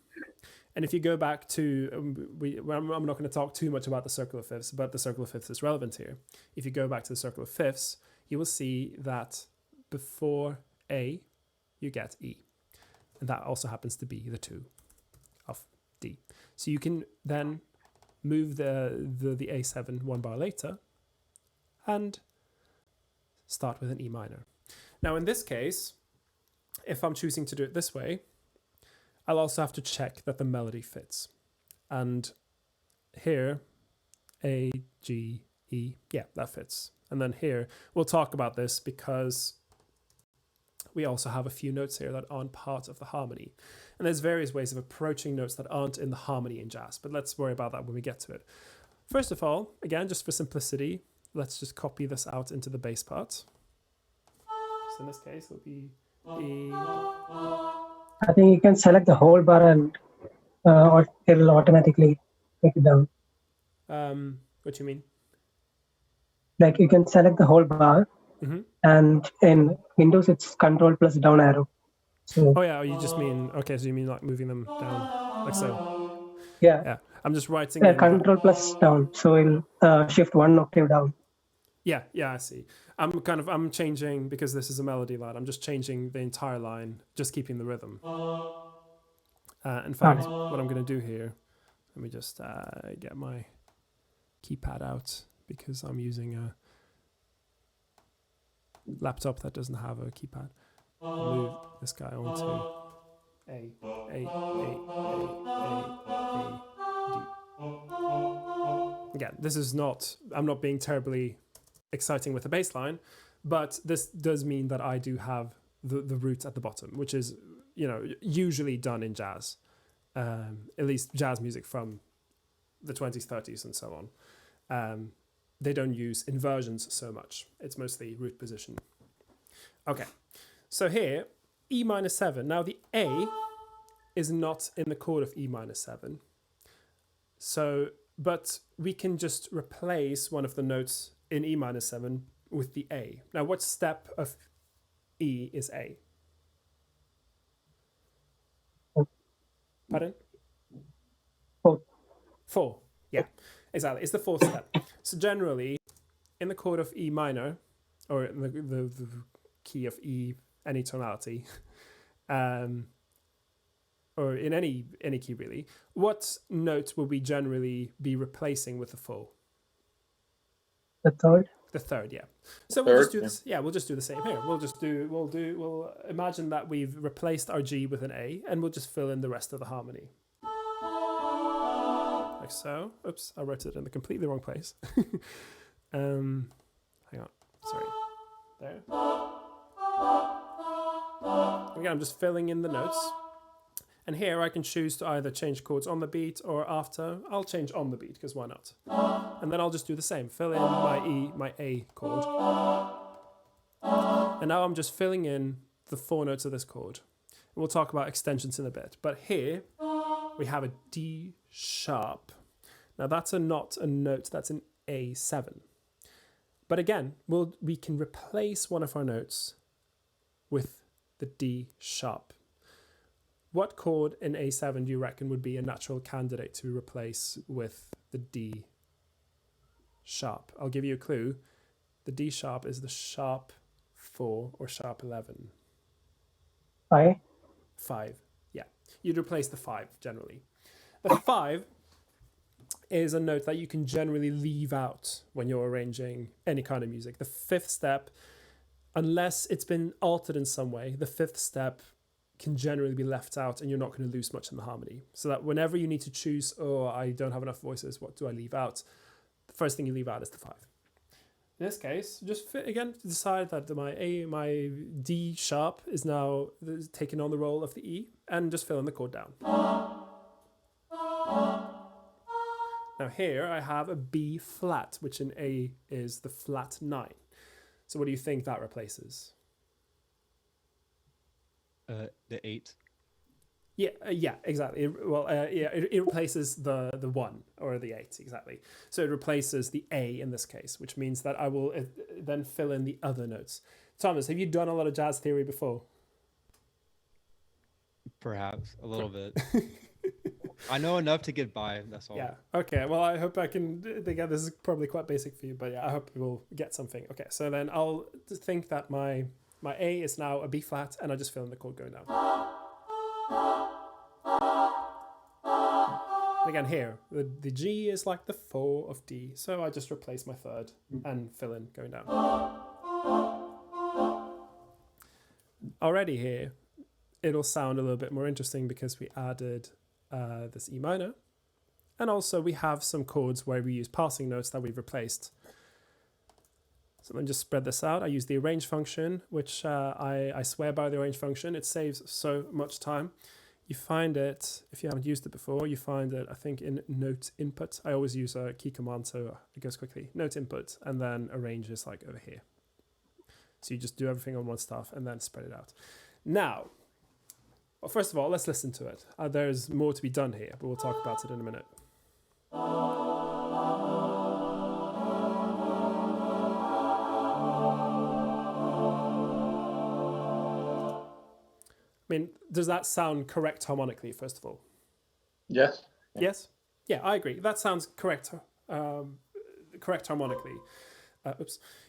A: And if you go back to, I'm not going to talk too much about the circle of fifths, but the circle of fifths is relevant here. If you go back to the circle of fifths, you will see that before A, you get E. And that also happens to be the 2 of D. So you can then move the A7 one bar later and start with an E minor. Now in this case, if I'm choosing to do it this way, I'll also have to check that the melody fits. And here, A, G, E, yeah, that fits. And then here, we'll talk about this because we also have a few notes here that aren't part of the harmony. And there's various ways of approaching notes that aren't in the harmony in jazz, but let's worry about that when we get to it. First of all, again, just for simplicity, let's just copy this out into the bass part. So in this case, it'll be E.
E: I think you can select the whole bar and it'll automatically take it down.
A: What do you mean?
E: Like you can select the whole bar, and in Windows it's Control plus down arrow. So
A: oh yeah, you just mean, okay, so you mean like moving them down, like so.
E: yeah,
A: Yeah, I'm just writing in
E: Control plus down, so it'll shift 1 octave down.
A: Yeah, I see. I'm changing, because this is a melody line, I'm just changing the entire line, just keeping the rhythm. In fact, what I'm going to do here, let me just get my keypad out. because I'm using a laptop that doesn't have a keypad. I'll move this guy onto A, D. Again, this is not, I'm not being terribly exciting with the bass line, but this does mean that I do have the root at the bottom, which is, you know, usually done in jazz, at least jazz music from the 20s, 30s, and so on. They don't use inversions so much. It's mostly root position. Okay, so here, E minor 7. Now the A is not in the chord of E minor 7. So, but we can just replace one of the notes in E minor 7 with the A. Now, what step of E is A? Pardon?
E: 4.
A: 4. Yeah, exactly. It's the 4th step. So generally, in the chord of E minor, or in the key of E, any tonality, or in any key really, what note will we generally be replacing with the 4?
E: The 3rd.
A: The 3rd, yeah. So we'll just do this. Yeah, we'll just do the same here. We'll imagine that we've replaced our G with an A, and we'll just fill in the rest of the harmony. Like so. Oops, I wrote it in the completely wrong place. Hang on. Sorry. There. Again, I'm just filling in the notes. And here I can choose to either change chords on the beat or after. I'll change on the beat, because why not? And then I'll just do the same. Fill in my E, my A chord. And now I'm just filling in the 4 notes of this chord. And we'll talk about extensions in a bit. But here we have a D sharp. Now that's not a note, that's an A7. But again, we can replace one of our notes with the D sharp. What chord in A7 do you reckon would be a natural candidate to replace with the D sharp? I'll give you a clue. The D sharp is the sharp 4 or sharp 11.
E: 5.
A: 5, yeah. You'd replace the 5 generally. The 5 is a note that you can generally leave out when you're arranging any kind of music. The 5th step, unless it's been altered in some way, the 5th step can generally be left out and you're not going to lose much in the harmony. So that whenever you need to choose, oh, I don't have enough voices, what do I leave out? The first thing you leave out is the 5. In this case, just again decide that my D sharp is now taking on the role of the E, and just fill in the chord down. Now here I have a B flat, which in A is the flat 9. So what do you think that replaces?
D: The 8.
A: Yeah, exactly. It replaces the 1 or the 8, exactly. So it replaces the A in this case, which means that I will then fill in the other notes. Thomas, have you done a lot of jazz theory before?
D: Perhaps a little bit. I know enough to get by, that's all.
A: Yeah, okay. Well, I hope I can, again, this is probably quite basic for you, but yeah, I hope we'll get something. Okay, so then I'll think that my A is now a B flat, and I just fill in the chord going down. And again here, the G is like the 4 of D, so I just replace my 3rd and fill in going down. Already here, it'll sound a little bit more interesting because we added this E minor, and also we have some chords where we use passing notes that we've replaced. So let me just spread this out. I use the arrange function, which I swear by the arrange function. It saves so much time. You find it, if you haven't used it before, you find it, I think, in note input. I always use a key command, so it goes quickly. Note input, and then arrange is like over here. So you just do everything on one stuff and then spread it out. Now, well, first of all, let's listen to it. There's more to be done here, but we'll talk about it in a minute. I mean, does that sound correct harmonically, first of all?
C: Yes.
A: Yes? Yeah, I agree. That sounds correct correct harmonically.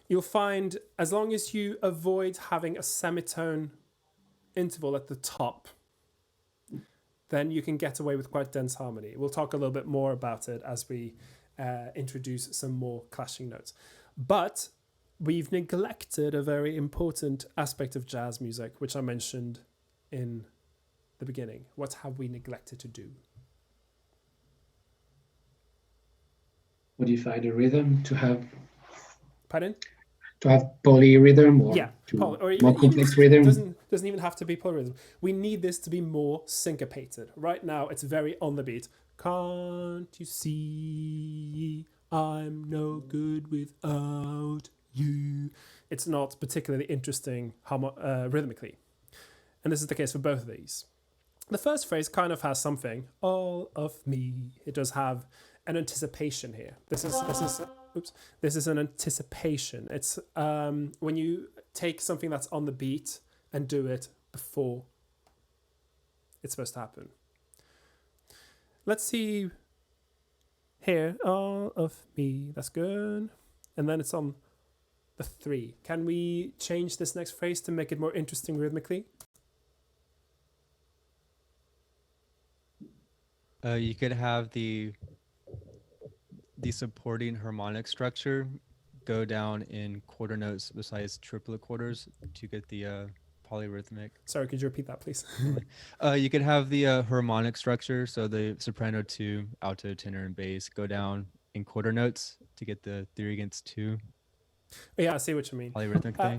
A: You'll find, as long as you avoid having a semitone interval at the top, then you can get away with quite dense harmony. We'll talk a little bit more about it as we introduce some more clashing notes. But we've neglected a very important aspect of jazz music, which I mentioned in the beginning. What have we neglected to do?
B: Modify the rhythm to have
A: Pardon?
B: polyrhythm or
A: Yeah, or
B: more complex rhythm.
A: Doesn't even have to be polyrhythm. We need this to be more syncopated. Right now, it's very on the beat. Can't you see I'm no good without you? It's not particularly interesting rhythmically. And this is the case for both of these. The first phrase kind of has something, all of me. It does have an anticipation here. This is an anticipation. It's when you take something that's on the beat and do it before it's supposed to happen. Let's see here, all of me, that's good. And then it's on the 3. Can we change this next phrase to make it more interesting rhythmically?
D: You could have the supporting harmonic structure go down in quarter notes besides triplet quarters to get the polyrhythmic.
A: Sorry, could you repeat that, please?
D: You could have the harmonic structure, so the soprano 2, alto, tenor, and bass go down in quarter notes to get the 3 against 2.
A: Yeah, I see what you mean.
D: Polyrhythmic thing.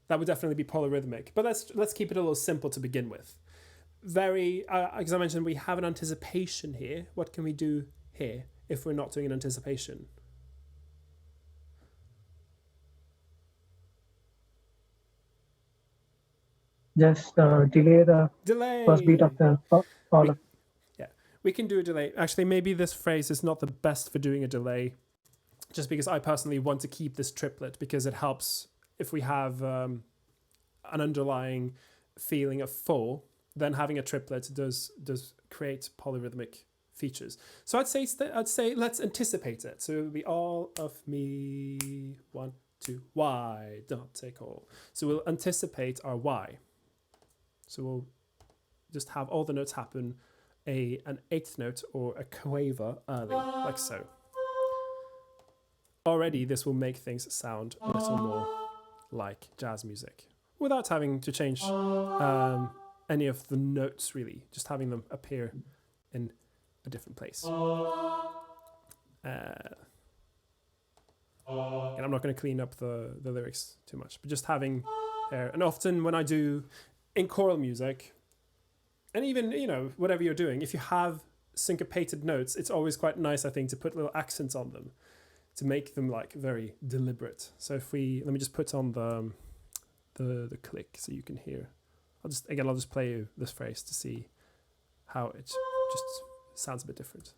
A: That would definitely be polyrhythmic. But let's keep it a little simple to begin with. Very, as I mentioned, we have an anticipation here. What can we do here if we're not doing an anticipation?
E: Just delay the first beat of the follow.
A: We can do a delay. Actually, maybe this phrase is not the best for doing a delay, just because I personally want to keep this triplet because it helps if we have an underlying feeling of 4, then having a triplet does create polyrhythmic features. So I'd say let's anticipate it. So it would be all of me, 1, 2, why, don't take all. So we'll anticipate our why. So we'll just have all the notes happen an 8th note or a quaver early, like so. Already this will make things sound a little more like jazz music without having to change any of the notes, really, just having them appear in a different place. And I'm not going to clean up the lyrics too much, but just having there. And often when I do in choral music, and even, whatever you're doing, if you have syncopated notes, it's always quite nice, I think, to put little accents on them to make them like very deliberate. So let me just put on the click so you can hear. I'll just play you this phrase to see how it just sounds a bit different.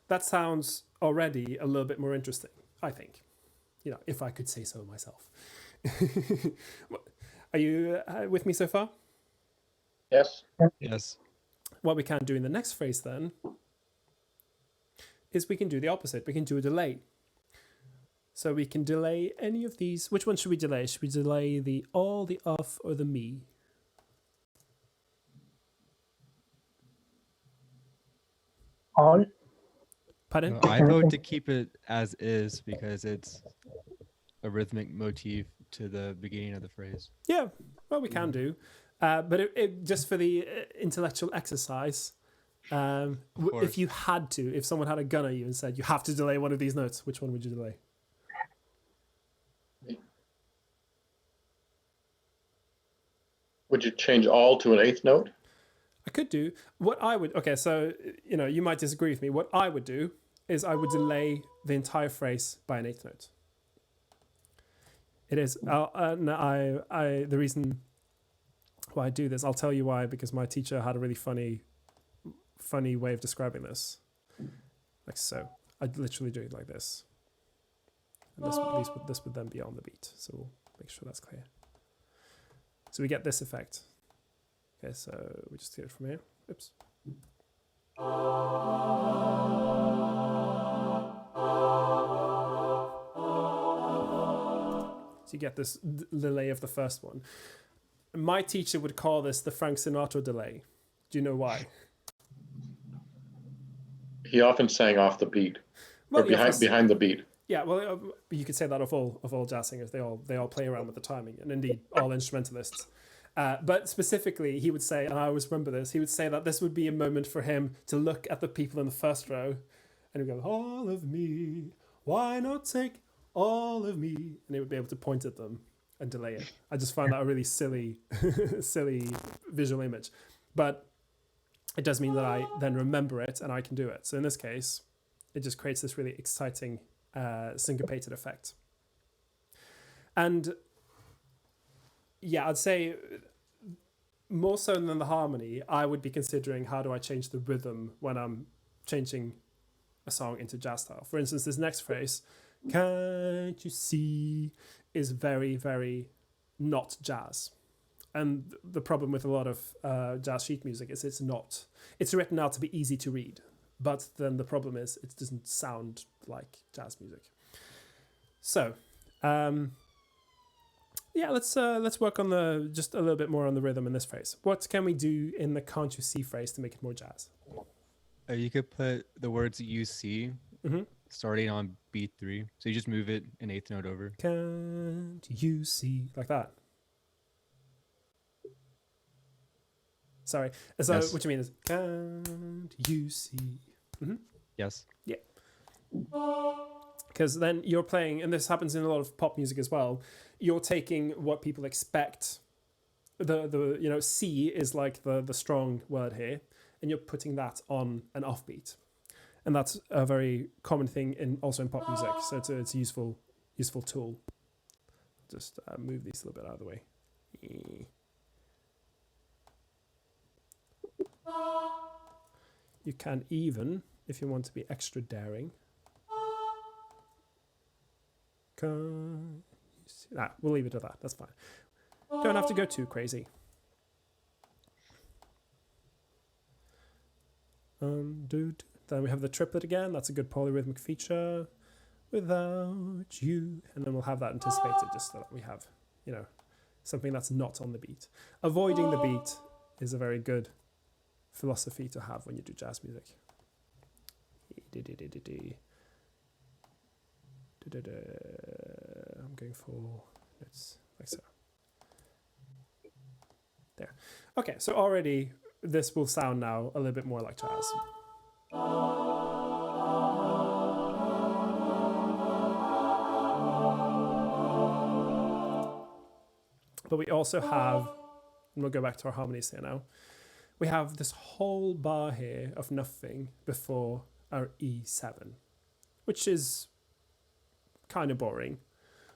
A: That sounds already a little bit more interesting, I think. If I could say so myself. Are you with me so far?
C: Yes.
D: Yes.
A: What we can do in the next phrase then is we can do the opposite. We can do a delay. So we can delay any of these. Which one should we delay? Should we delay the all, the of, or the me?
E: All.
A: Pardon?
D: I vote to keep it as is because it's a rhythmic motif to the beginning of the phrase.
A: Yeah, well, we can do. But it just for the intellectual exercise, if you had to, if someone had a gun at you and said, you have to delay one of these notes, which one would you delay?
C: Would you change all to an 8th note?
A: I could do. What I would... Okay, so, you might disagree with me. What I would do is I would delay the entire phrase by an 8th note. It is... the reason why I do this, I'll tell you why, because my teacher had a really funny way of describing this. Like so. I'd literally do it like this. And this would then be on the beat. So we'll make sure that's clear. So we get this effect. Okay, so we just get it from here. Oops. So you get this delay of the first one. My teacher would call this the Frank Sinatra delay. Do you know why?
C: He often sang off the beat, or behind the beat.
A: Yeah, well, you could say that of all jazz singers. They all play around with the timing, and indeed all instrumentalists. But specifically, he would say, and I always remember this, he would say that this would be a moment for him to look at the people in the first row, and he'd go, "All of me, why not take all of me?" And he would be able to point at them and delay it. I just find that a really silly visual image, but it does mean that I then remember it and I can do it. So in this case, it just creates this really exciting syncopated effect. And yeah, I'd say more so than the harmony, I would be considering how do I change the rhythm when I'm changing a song into jazz style. For instance, this next phrase, "Can't you see," is very, very not jazz. And the problem with a lot of jazz sheet music is it's not. It's written out to be easy to read, but then the problem is it doesn't sound like jazz music. So, yeah, let's work on just a little bit more on the rhythm in this phrase. What can we do in the "can't you see" phrase to make it more jazz?
D: You could put the words "you see" starting on beat 3. So you just move it an eighth note over.
A: Can't you see, like that? Sorry. So
D: Yes.
A: what you mean is, can't you see?
D: Yes.
A: Yeah. Because then you're playing, and this happens in a lot of pop music as well, you're taking what people expect. The C is like the strong word here, and you're putting that on an offbeat. And that's a very common thing also in pop music. So it's a useful tool. Just move these a little bit out of the way. You can even, if you want to be extra daring, we'll leave it at that. That's fine. Don't have to go too crazy. Then we have the triplet again. That's a good polyrhythmic feature. Without you, and then we'll have that anticipated just so that we have, something that's not on the beat. Avoiding the beat is a very good philosophy to have when you do jazz music. I'm going for notes like so. There. Okay, so already this will sound now a little bit more like jazz. But we also have, and we'll go back to our harmonies here now, we have this whole bar here of nothing before our E7, which is kind of boring.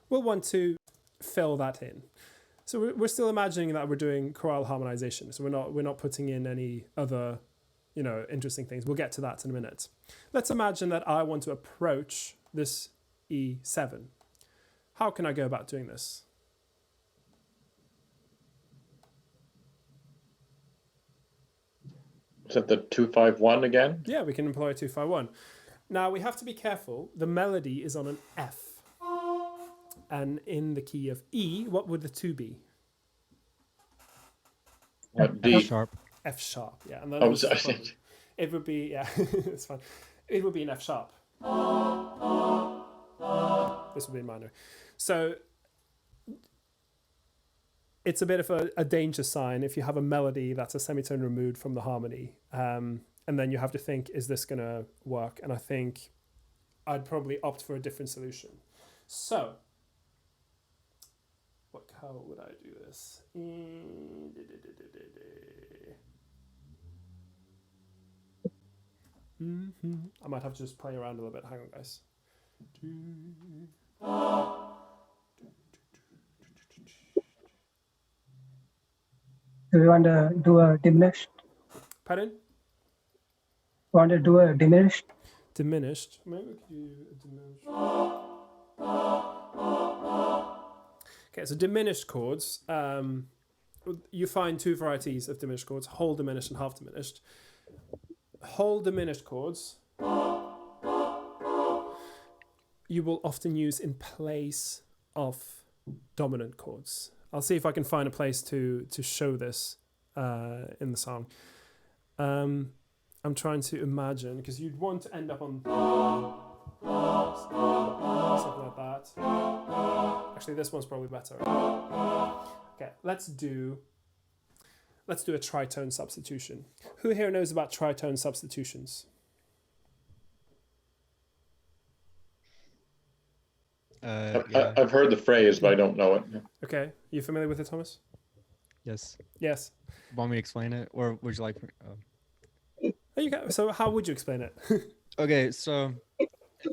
A: We'll want to fill that in. So we're still imagining that we're doing choral harmonization. So we're not putting in any other, interesting things. We'll get to that in a minute. Let's imagine that I want to approach this E7. How can I go about doing this?
C: Is that the 2-5-1 again?
A: Yeah, we can employ a 2-5-1. Now we have to be careful. The melody is on an F. And in the key of E, what would the 2 be?
C: D.
D: F sharp.
A: F sharp, yeah. And then it would be, yeah, it's fine. It would be an F sharp. This would be minor. So it's a bit of a danger sign if you have a melody that's a semitone removed from the harmony. And then you have to think, is this going to work? And I think I'd probably opt for a different solution. So, how would I do this? I might have to just play around a little bit. Hang on, guys.
E: Do you want to do a diminished?
A: Pardon?
E: Want to do a diminished?
A: Diminished. Maybe we could do a diminished. Okay, so diminished chords. You find 2 varieties of diminished chords: whole diminished and half diminished. Whole diminished chords you will often use in place of dominant chords. I'll see if I can find a place to show this in the song. I'm trying to imagine, because you'd want to end up on something like that. Actually, this one's probably better. Okay, let's do a tritone substitution. Who here knows about tritone substitutions?
D: Yeah.
C: I've heard the phrase, but I don't know it.
A: Okay, you familiar with it, Thomas?
D: Yes.
A: Yes.
D: Want me to explain it, or would you like?
A: Oh, you can, so how would you explain it?
D: Okay, so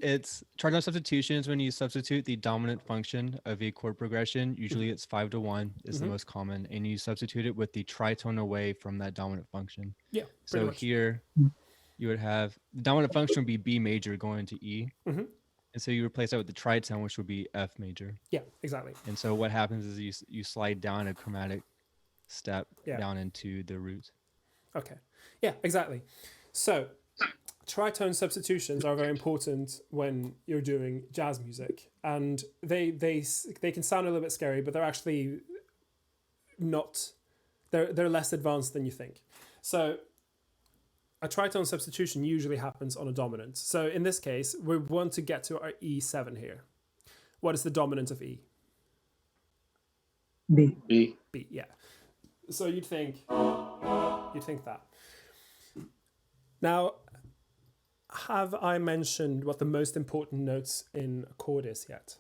D: it's tritone substitutions when you substitute the dominant function of a chord progression. Usually it's 5-1 is the most common, and you substitute it with the tritone away from that dominant function.
A: Yeah.
D: So
A: much.
D: here you would have the dominant function would be B major going to E. And so you replace that with the tritone, which would be F major.
A: Yeah, exactly.
D: And so what happens is you slide down a chromatic step down into the root.
A: Okay. Yeah, exactly. So tritone substitutions are very important when you're doing jazz music, and they can sound a little bit scary, but they're actually not. They're less advanced than you think. So a tritone substitution usually happens on a dominant. So in this case, we want to get to our E7 here. What is the dominant of E?
E: B.
C: B.
A: B, yeah. So you'd think that. Now, have I mentioned what the most important notes in a chord is yet?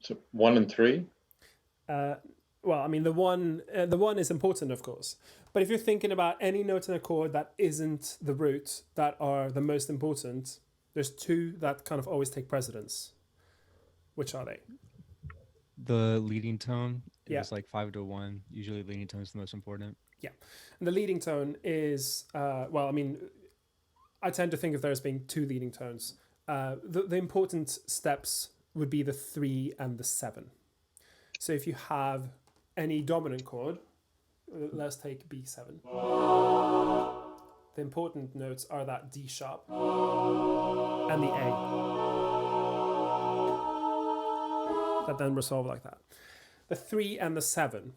C: So 1 and 3.
A: Well, I mean, the one is important, of course. But if you're thinking about any note in a chord that isn't the root that are the most important, there's two that kind of always take precedence. Which are they?
D: The leading tone
A: Yeah.
D: is like 5-1. Usually leading tone is the most important.
A: Yeah. And the leading tone is, well, I mean, I tend to think of there as being two leading tones. The important steps would be the 3 and the 7. So if you have any dominant chord, let's take B7. The important notes are that D sharp and the A. That then resolve like that. The 3 and the 7.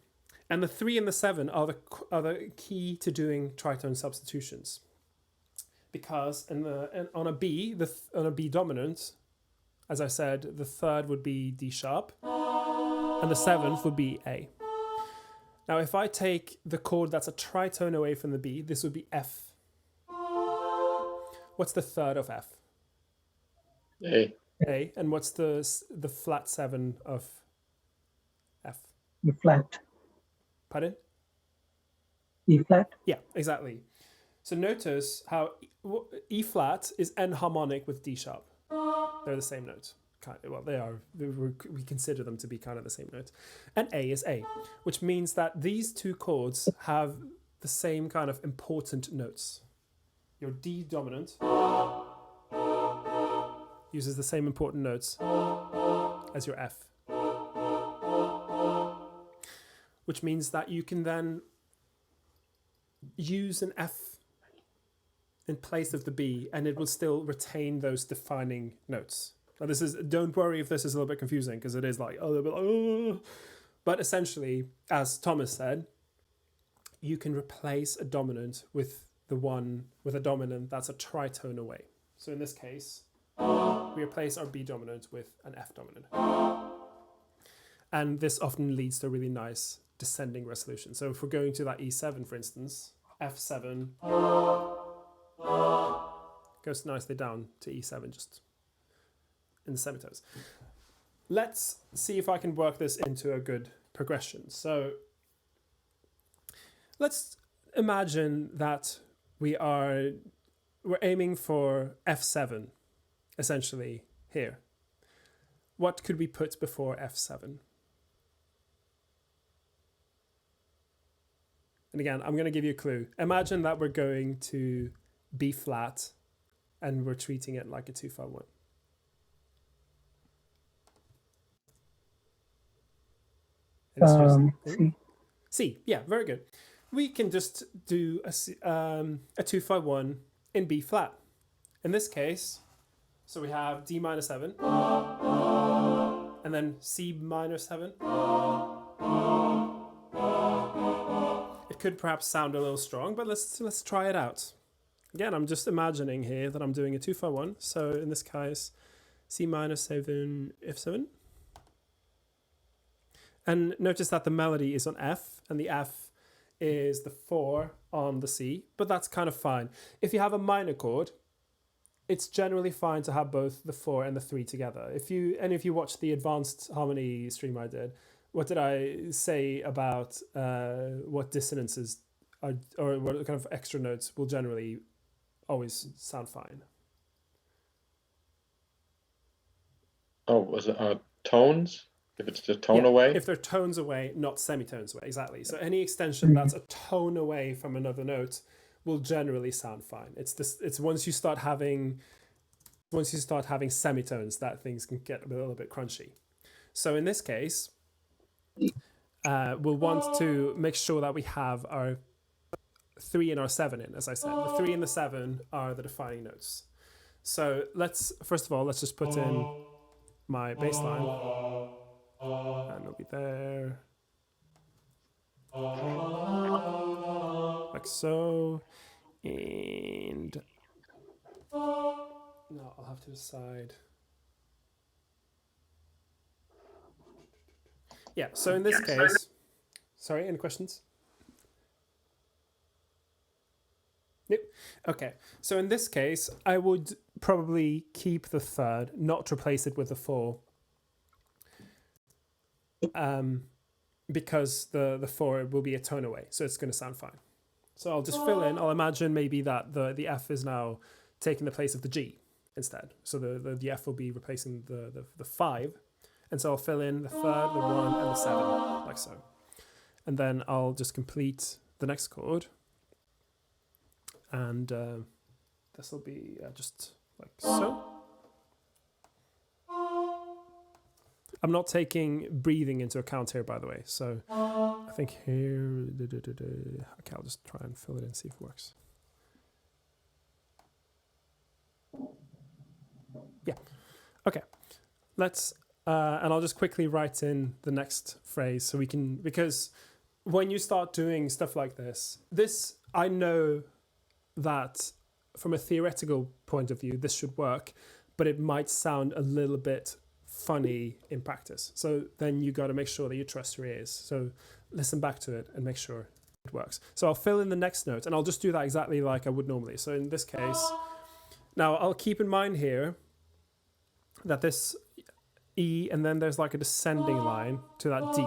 A: And the 3 and the 7 are the key to doing tritone substitutions. Because on a B dominant, as I said, the third would be D sharp, and the 7th would be A. Now, if I take the chord that's a tritone away from the B, this would be F. What's the third of F?
C: A.
A: A. And what's the flat 7 of F?
E: E flat.
A: Pardon?
E: E flat.
A: Yeah, exactly. So notice how E flat is enharmonic with D sharp. They're the same note. Well, they are. We consider them to be kind of the same note. And A is A, which means that these two chords have the same kind of important notes. Your D dominant uses the same important notes as your F, which means that you can then use an F in place of the B, and it will still retain those defining notes. Now, don't worry if this is a little bit confusing, because it is like, oh. But essentially, as Thomas said, you can replace a dominant with a dominant that's a tritone away. So in this case, we replace our B dominant with an F dominant. And this often leads to a really nice descending resolution. So if we're going to that E7, for instance, F7 goes nicely down to E7, just in the semitones. Let's see if I can work this into a good progression. So let's imagine that we're aiming for F7, essentially here. What could we put before F7? And again, I'm going to give you a clue. Imagine that we're going to B flat and we're treating it like a 2-5-1.
E: C.
A: C, yeah, very good. We can just do a 2-5-1 in B flat. In this case, So we have D minor 7, and then C minor 7. It could perhaps sound a little strong, but let's try it out. Again, I'm just imagining here that I'm doing a 2-5-1. So in this case, C minor 7, F7. And notice that the melody is on F, and the F is the 4 on the C, but that's kind of fine. If you have a minor chord, it's generally fine to have both the 4 and the 3 together. If you watch the advanced harmony stream I did, what did I say about what dissonances are, or what kind of extra notes will generally always sound fine?
C: Oh, was it tones? If it's just tone away?
A: If they're tones away, not semitones away, exactly. So any extension that's a tone away from another note will generally sound fine. It's once you start having semitones that things can get a little bit crunchy. So in this case, we'll want to make sure that we have our 3 and our 7 in, as I said. The 3 and the 7 are the defining notes. So first of all, let's just put in my bass line. And it'll be there. Like so. And no, I'll have to decide. Yeah, so in this case, sorry, any questions? Nope. Okay, so in this case, I would probably keep the 3rd, not replace it with the 4. Because the 4 will be a tone away, so it's going to sound fine. So I'll just fill in. I'll imagine maybe that the F is now taking the place of the G instead. So the F will be replacing the 5, and so I'll fill in the 3rd, the 1, and the 7, like so. And then I'll just complete the next chord, and this will be just like so. I'm not taking breathing into account here, by the way. So I think here, okay, I'll just try and fill it in, see if it works. Yeah, okay. And I'll just quickly write in the next phrase so we can, because when you start doing stuff like this, I know that from a theoretical point of view, this should work, but it might sound a little bit funny in practice. So then you got to make sure that you trust your ears. So listen back to it and make sure it works. So I'll fill in the next note, and I'll just do that exactly like I would normally. So in this case, now I'll keep in mind here that this E, and then there's like a descending line to that D,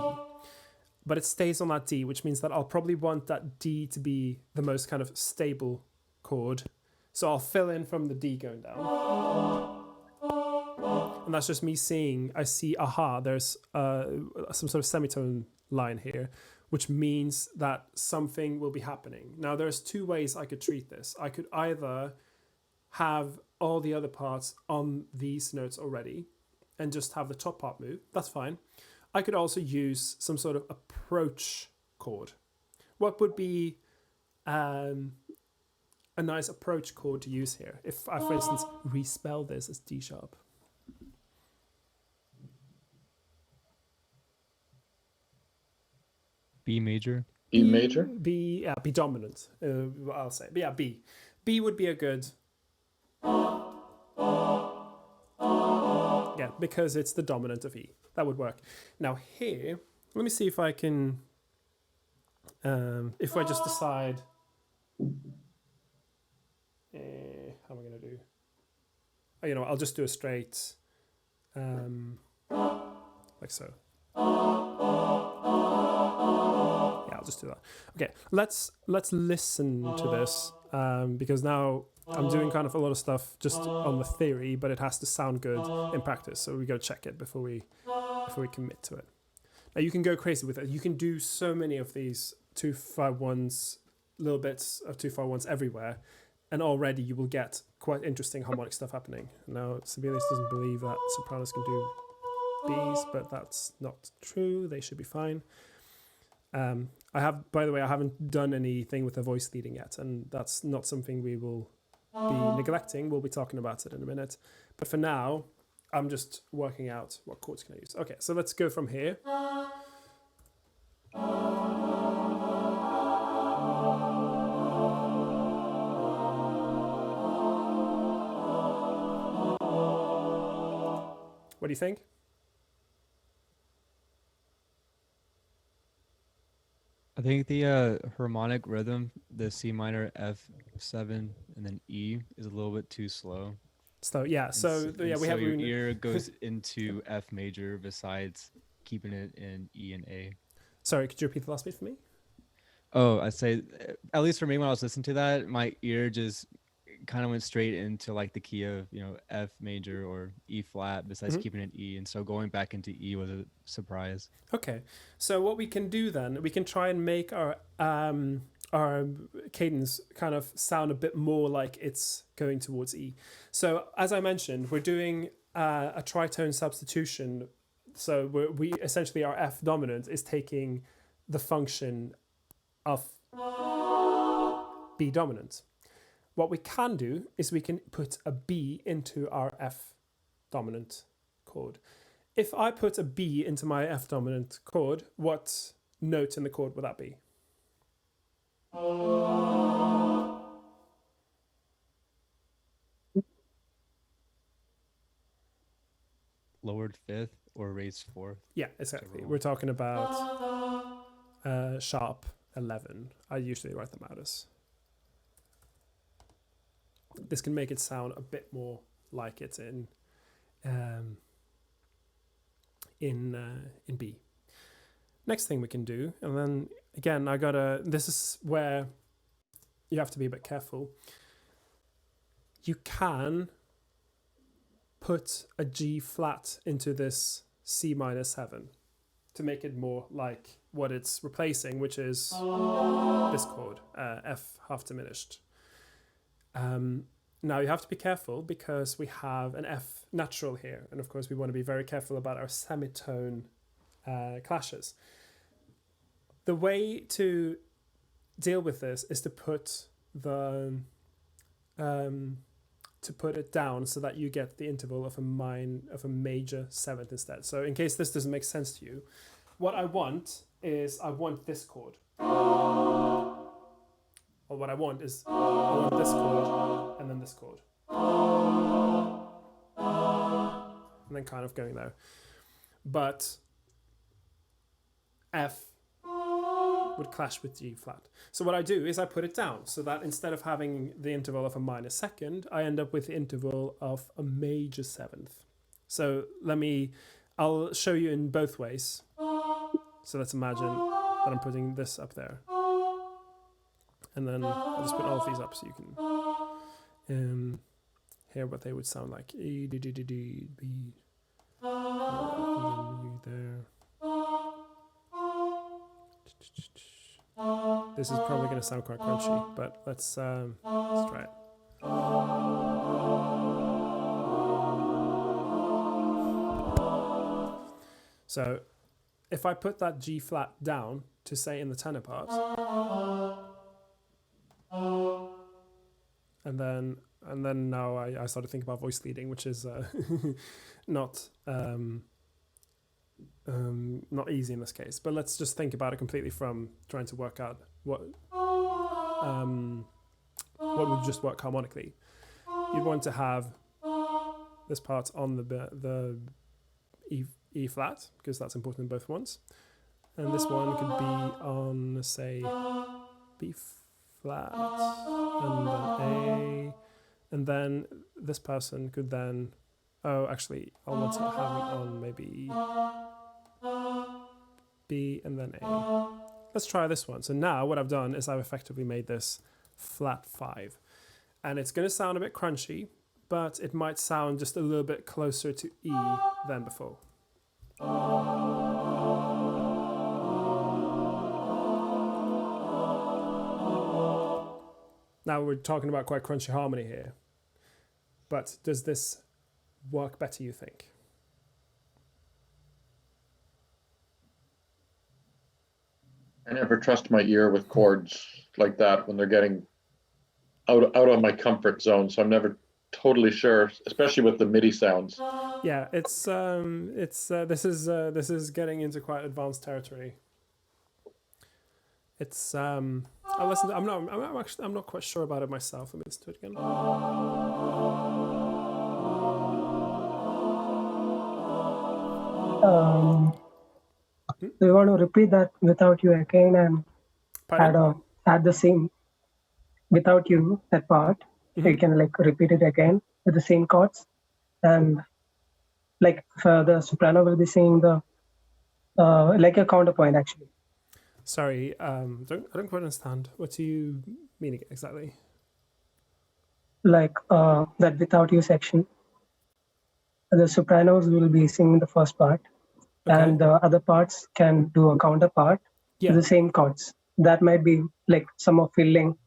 A: but it stays on that D, which means that I'll probably want that D to be the most kind of stable chord. So I'll fill in from the D going down. And that's just me seeing, I see, aha, there's some sort of semitone line here, which means that something will be happening. Now, there's 2 ways I could treat this. I could either have all the other parts on these notes already and just have the top part move. That's fine. I could also use some sort of approach chord. What would be a nice approach chord to use here? If I, for instance, respell this as D sharp.
D: B major.
C: E major?
A: B dominant, I'll say. But yeah, B. B would be a good... Yeah, because it's the dominant of E. That would work. Now here, let me see if I can... if I just decide... how am I going to do? Oh, you know, I'll just do a straight... like so. I'll just do that. Okay, let's listen to this because now I'm doing kind of a lot of stuff just on the theory, but it has to sound good in practice. So we got to check it before we commit to it. Now you can go crazy with it. You can do so many of these 2-5-1s, little bits of 2-5-1s everywhere, and already you will get quite interesting harmonic stuff happening. Now Sibelius doesn't believe that sopranos can do Bs, but that's not true. They should be fine. By the way, I haven't done anything with the voice leading yet, and that's not something we will be neglecting. We'll be talking about it in a minute. But for now, I'm just working out what chords can I use. Okay, so let's go from here. What do you think?
D: I think the harmonic rhythm, the C minor, F7, and then E, is a little bit too slow.
A: So yeah, we have
D: your ear goes into F major besides keeping it in E and A.
A: Sorry, could you repeat the last bit for me?
D: Oh, I'd say, at least for me, when I was listening to that, my ear just kind of went straight into like the key of, F major or E flat besides keeping it E. And so going back into E was a surprise.
A: Okay, so what we can do then, we can try and make our cadence kind of sound a bit more like it's going towards E. So as I mentioned, we're doing a tritone substitution. So we essentially, our F dominant is taking the function of B dominant. What we can do is we can put a B into our F dominant chord. If I put a B into my F dominant chord, what note in the chord would that be?
D: Lowered fifth or raised fourth?
A: Yeah, exactly. We're talking about sharp 11. I usually write them out as. This can make it sound a bit more like it's in B. Next thing we can do, and then again, this is where you have to be a bit careful. You can put a G flat into this C minor 7 to make it more like what it's replacing, which is this chord, F half diminished. Now you have to be careful because we have an F natural here, and of course we want to be very careful about our semitone clashes. The way to deal with this is to put it down so that you get the interval of a major seventh instead. So in case this doesn't make sense to you, what I want is this chord. Or what I want is I want this chord and then this chord. And then kind of going there. But F would clash with G flat. So what I do is I put it down so that instead of having the interval of a minor second, I end up with the interval of a major seventh. So I'll show you in both ways. So let's imagine that I'm putting this up there. And then I'll just put all of these up so you can hear what they would sound like. E, D, D, D, D, B. There. This is probably going to sound quite crunchy, but let's try it. So if I put that G flat down to say in the tenor part, and then now I started thinking about voice leading, which is not easy in this case. But let's just think about it completely from trying to work out what would just work harmonically. You'd want to have this part on the E flat, because that's important in both ones, and this one could be on, say, B flat and then A, and then this person could then, actually I'll want to have it on maybe B and then A. Let's try this one. So now what I've done is I've effectively made this flat 5, and it's going to sound a bit crunchy, but it might sound just a little bit closer to E than before. Now we're talking about quite crunchy harmony here, but does this work better, you think?
C: I never trust my ear with chords like that when they're getting out of my comfort zone. So I'm never totally sure, especially with the MIDI sounds.
A: Yeah, this is getting into quite advanced territory. It's I'll listen to, I'm not quite sure about it myself. Let me listen to it again.
E: Do you want to repeat that without you again and add the same without you, that part? You can like repeat it again with the same chords, and like the soprano will be singing the like a counterpoint actually.
A: Sorry, I don't quite understand. What do you mean exactly?
E: Like that without you section, the sopranos will be singing the first part, and the other parts can do a counterpart to the same chords. That might be like some of filling.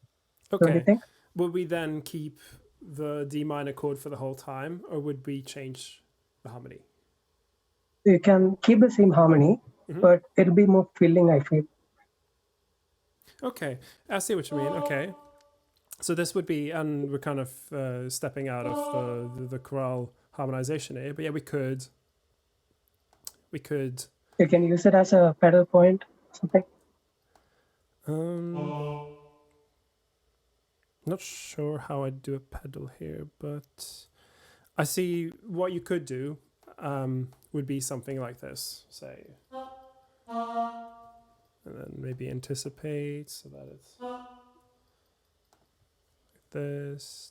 A: Okay.
E: Don't you think?
A: Would we then keep the D minor chord for the whole time, or would we change the harmony?
E: You can keep the same harmony, but it'll be more filling, I feel.
A: Okay, I see what you mean. Okay, so this would be, and we're kind of stepping out of the choral harmonization here, but yeah, we could.
E: You can use it as a pedal point, something.
A: Not sure how I'd do a pedal here, but I see what you could do would be something like this, say. And then maybe anticipate so that it's like this.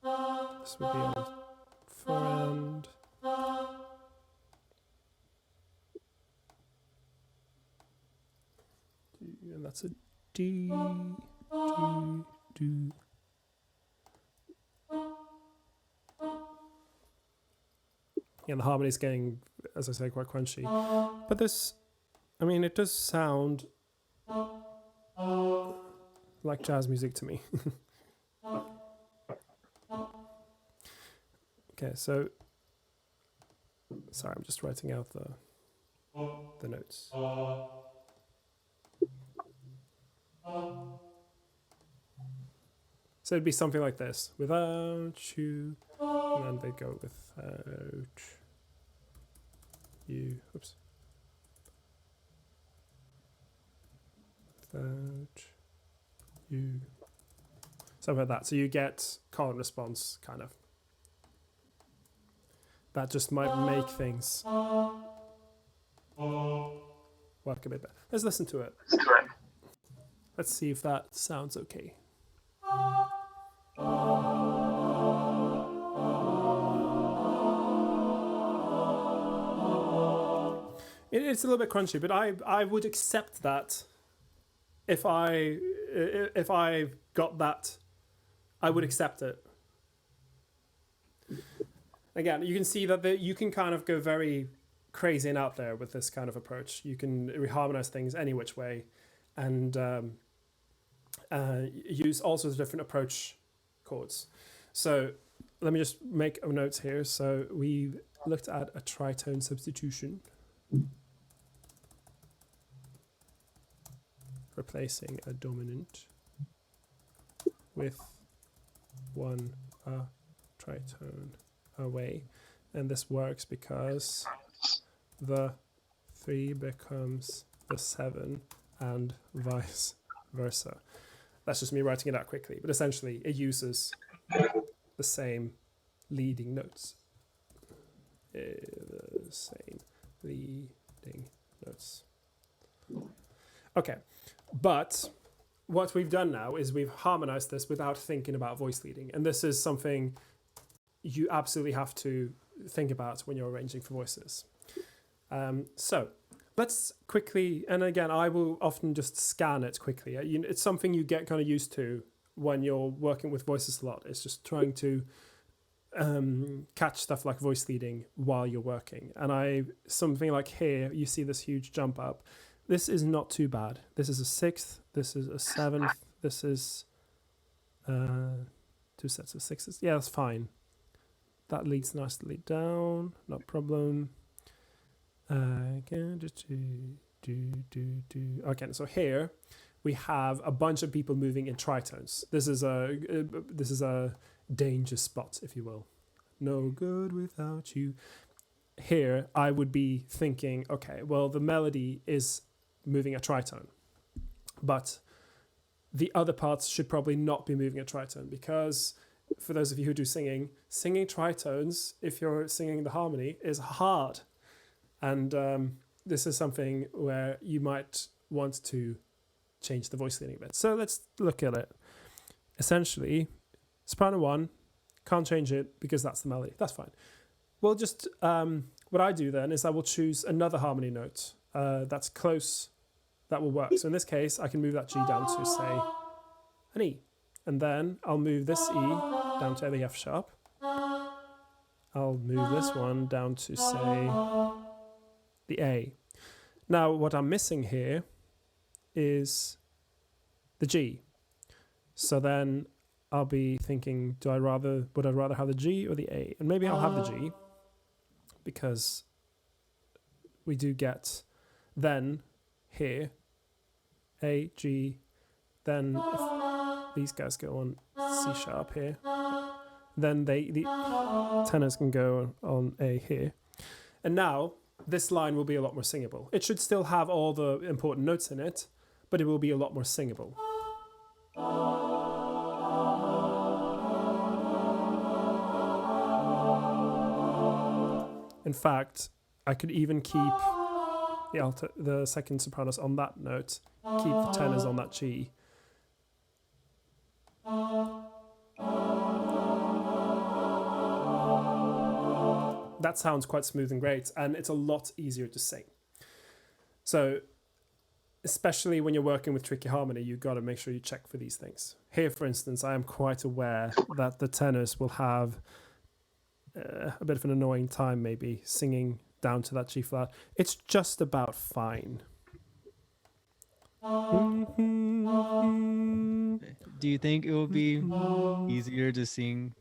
A: This would be on the fore end. And that's a D, D. Yeah, the harmony is getting, as I say, quite crunchy. But this, I mean, it does sound like jazz music to me. Okay, so sorry, I'm just writing out the notes. So it'd be something like this: without you, and then they'd go without you. Oops. Without you. Something like that. So you get call and response, kind of. That just might make things work a bit better. Let's listen to it. Let's see if that sounds okay. It's a little bit crunchy, but I would accept that if I got that, I would accept it. Again, you can see that you can kind of go very crazy and out there with this kind of approach. You can reharmonize things any which way, and use all sorts of different approach chords. So let me just make a note here. So we looked at a tritone substitution, replacing a dominant with one tritone away, and this works because the 3 becomes the 7 and vice versa. That's just me writing it out quickly, but essentially it uses the same leading notes. The same leading notes. Okay, but what we've done now is we've harmonized this without thinking about voice leading, and this is something you absolutely have to think about when you're arranging for voices. So let's quickly, and again, I will often just scan it quickly. It's something you get kind of used to when you're working with voices a lot. It's just trying to catch stuff like voice leading while you're working. And something like here, you see this huge jump up. This is not too bad. This is a 6th, this is a 7th, this is 2 sets of 6s. Yeah, that's fine. That leads nicely down, no problem. Okay, so here we have a bunch of people moving in tritones. This is a danger spot, if you will. No good without you. Here, I would be thinking, okay, well, the melody is moving a tritone, but the other parts should probably not be moving a tritone, because for those of you who do singing tritones, if you're singing the harmony, is hard. And this is something where you might want to change the voice leading a bit. So let's look at it. Essentially, soprano 1, can't change it because that's the melody. That's fine. We'll just, what I do then is I will choose another harmony note that's close, that will work. So in this case, I can move that G down to, say, an E. And then I'll move this E down to the F sharp. I'll move this one down to, say, the A. Now, what I'm missing here is the G. So then I'll be thinking, would I rather have the G or the A? And maybe I'll have the G, because we do get then here A, G, then if these guys go on C sharp here, then the tenors can go on A here. And now this line will be a lot more singable. It should still have all the important notes in it, but it will be a lot more singable. In fact, I could even keep the second sopranos on that note, keep the tenors on that G. That sounds quite smooth and great, and it's a lot easier to sing. So, especially when you're working with tricky harmony, you've got to make sure you check for these things. Here, for instance, I am quite aware that the tenors will have a bit of an annoying time maybe singing down to that G flat. It's just about fine.
D: Do you think it will be easier to sing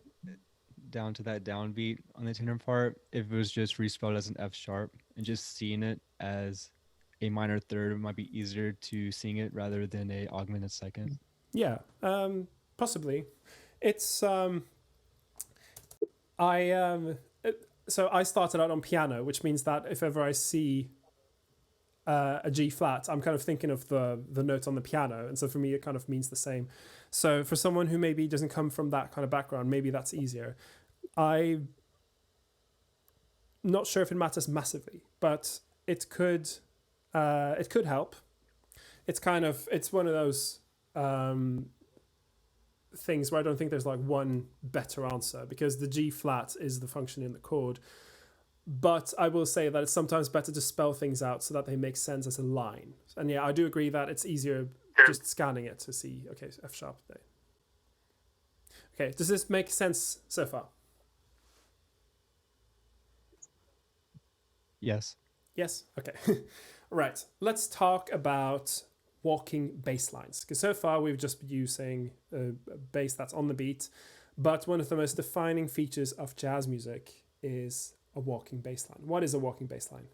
D: down to that downbeat on the tenor part if it was just respelled as an F sharp, and just seeing it as a minor third might be easier to sing it rather than a augmented second?
A: Yeah, possibly. It's so I started out on piano, which means that if ever I see a G flat, I'm kind of thinking of the note on the piano, and so for me it kind of means the same. So for someone who maybe doesn't come from that kind of background, maybe that's easier. I'm not sure if it matters massively, but it could help. It's one of those things where I don't think there's like one better answer, because the G flat is the function in the chord. But I will say that it's sometimes better to spell things out so that they make sense as a line. And yeah, I do agree that it's easier just scanning it to see, okay, F sharp there. Okay, does this make sense so far?
D: Yes.
A: Yes? Okay. Right, let's talk about walking bass lines. Because so far we've just been using a bass that's on the beat, but one of the most defining features of jazz music is a walking bass line. What is a walking bass line?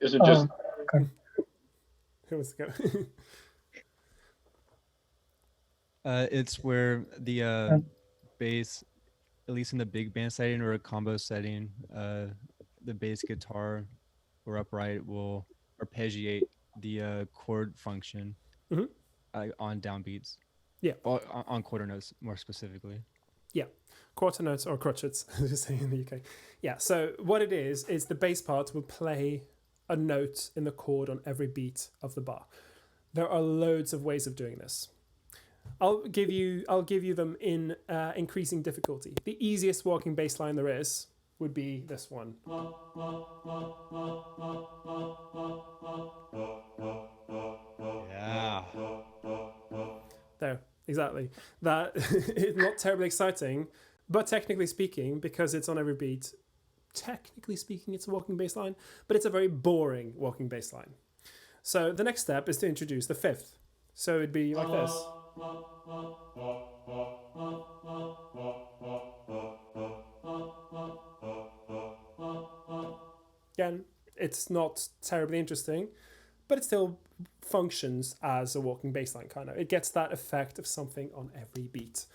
C: Is it just
A: Who wants to go?
D: It's where the bass, at least in the big band setting or a combo setting, the bass guitar or upright will arpeggiate the chord function on downbeats.
A: Yeah.
D: Or on quarter notes, more specifically.
A: Yeah, quarter notes or crotchets, as you say in the UK. Yeah, so what it is the bass part will play a note in the chord on every beat of the bar. There are loads of ways of doing this. I'll give you them in increasing difficulty. The easiest walking bass line there is would be this one.
D: Yeah.
A: There, exactly. That is not terribly exciting, but technically speaking, because it's on every beat, technically speaking, it's a walking bass line, but it's a very boring walking bass line. So the next step is to introduce the fifth. So it'd be like this. Again, it's not terribly interesting, but it still functions as a walking bass line kind of. It gets that effect of something on every beat.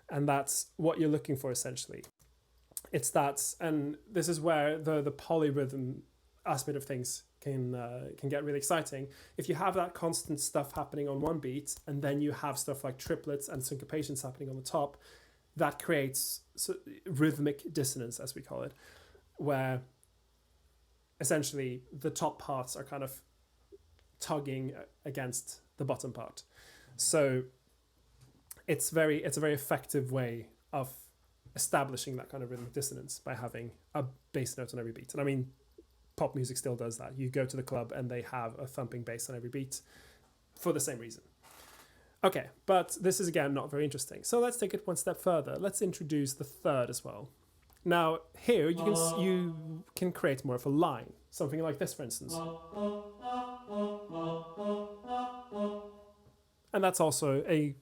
A: And that's what you're looking for essentially. It's that, and this is where the polyrhythm aspect of things can get really exciting. If you have that constant stuff happening on one beat, and then you have stuff like triplets and syncopations happening on the top, that creates rhythmic dissonance, as we call it, where essentially the top parts are kind of tugging against the bottom part. So it's a very effective way of establishing that kind of rhythmic dissonance by having a bass note on every beat. And I mean, pop music still does that. You go to the club and they have a thumping bass on every beat for the same reason. Okay, but this is again not very interesting. So let's take it one step further. Let's introduce the third as well. Now here you can create more of a line, something like this, for instance. And that's also a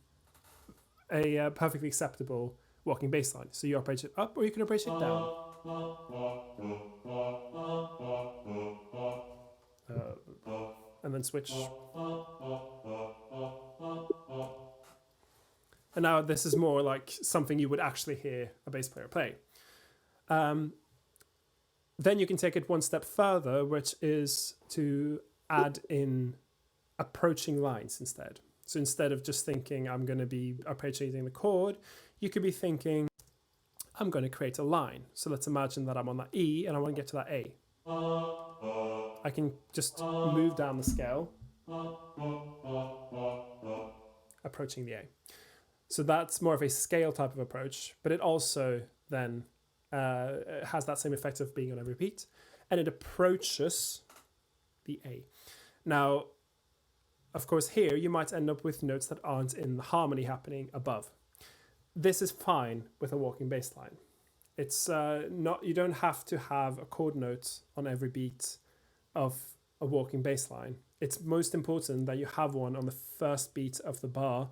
A: perfectly acceptable walking bass line. So you approach it up, or you can approach it down. And then switch. And now this is more like something you would actually hear a bass player play. Then you can take it one step further, which is to add in approaching lines instead. So instead of just thinking I'm going to be approaching the chord, you could be thinking I'm going to create a line. So let's imagine that I'm on that E and I want to get to that A. I can just move down the scale, approaching the A. So that's more of a scale type of approach, but it also then has that same effect of being on a repeat, and it approaches the A. Now, of course, here you might end up with notes that aren't in the harmony happening above. This is fine with a walking bass line. It's not, you don't have to have a chord note on every beat of a walking bass line. It's most important that you have one on the first beat of the bar,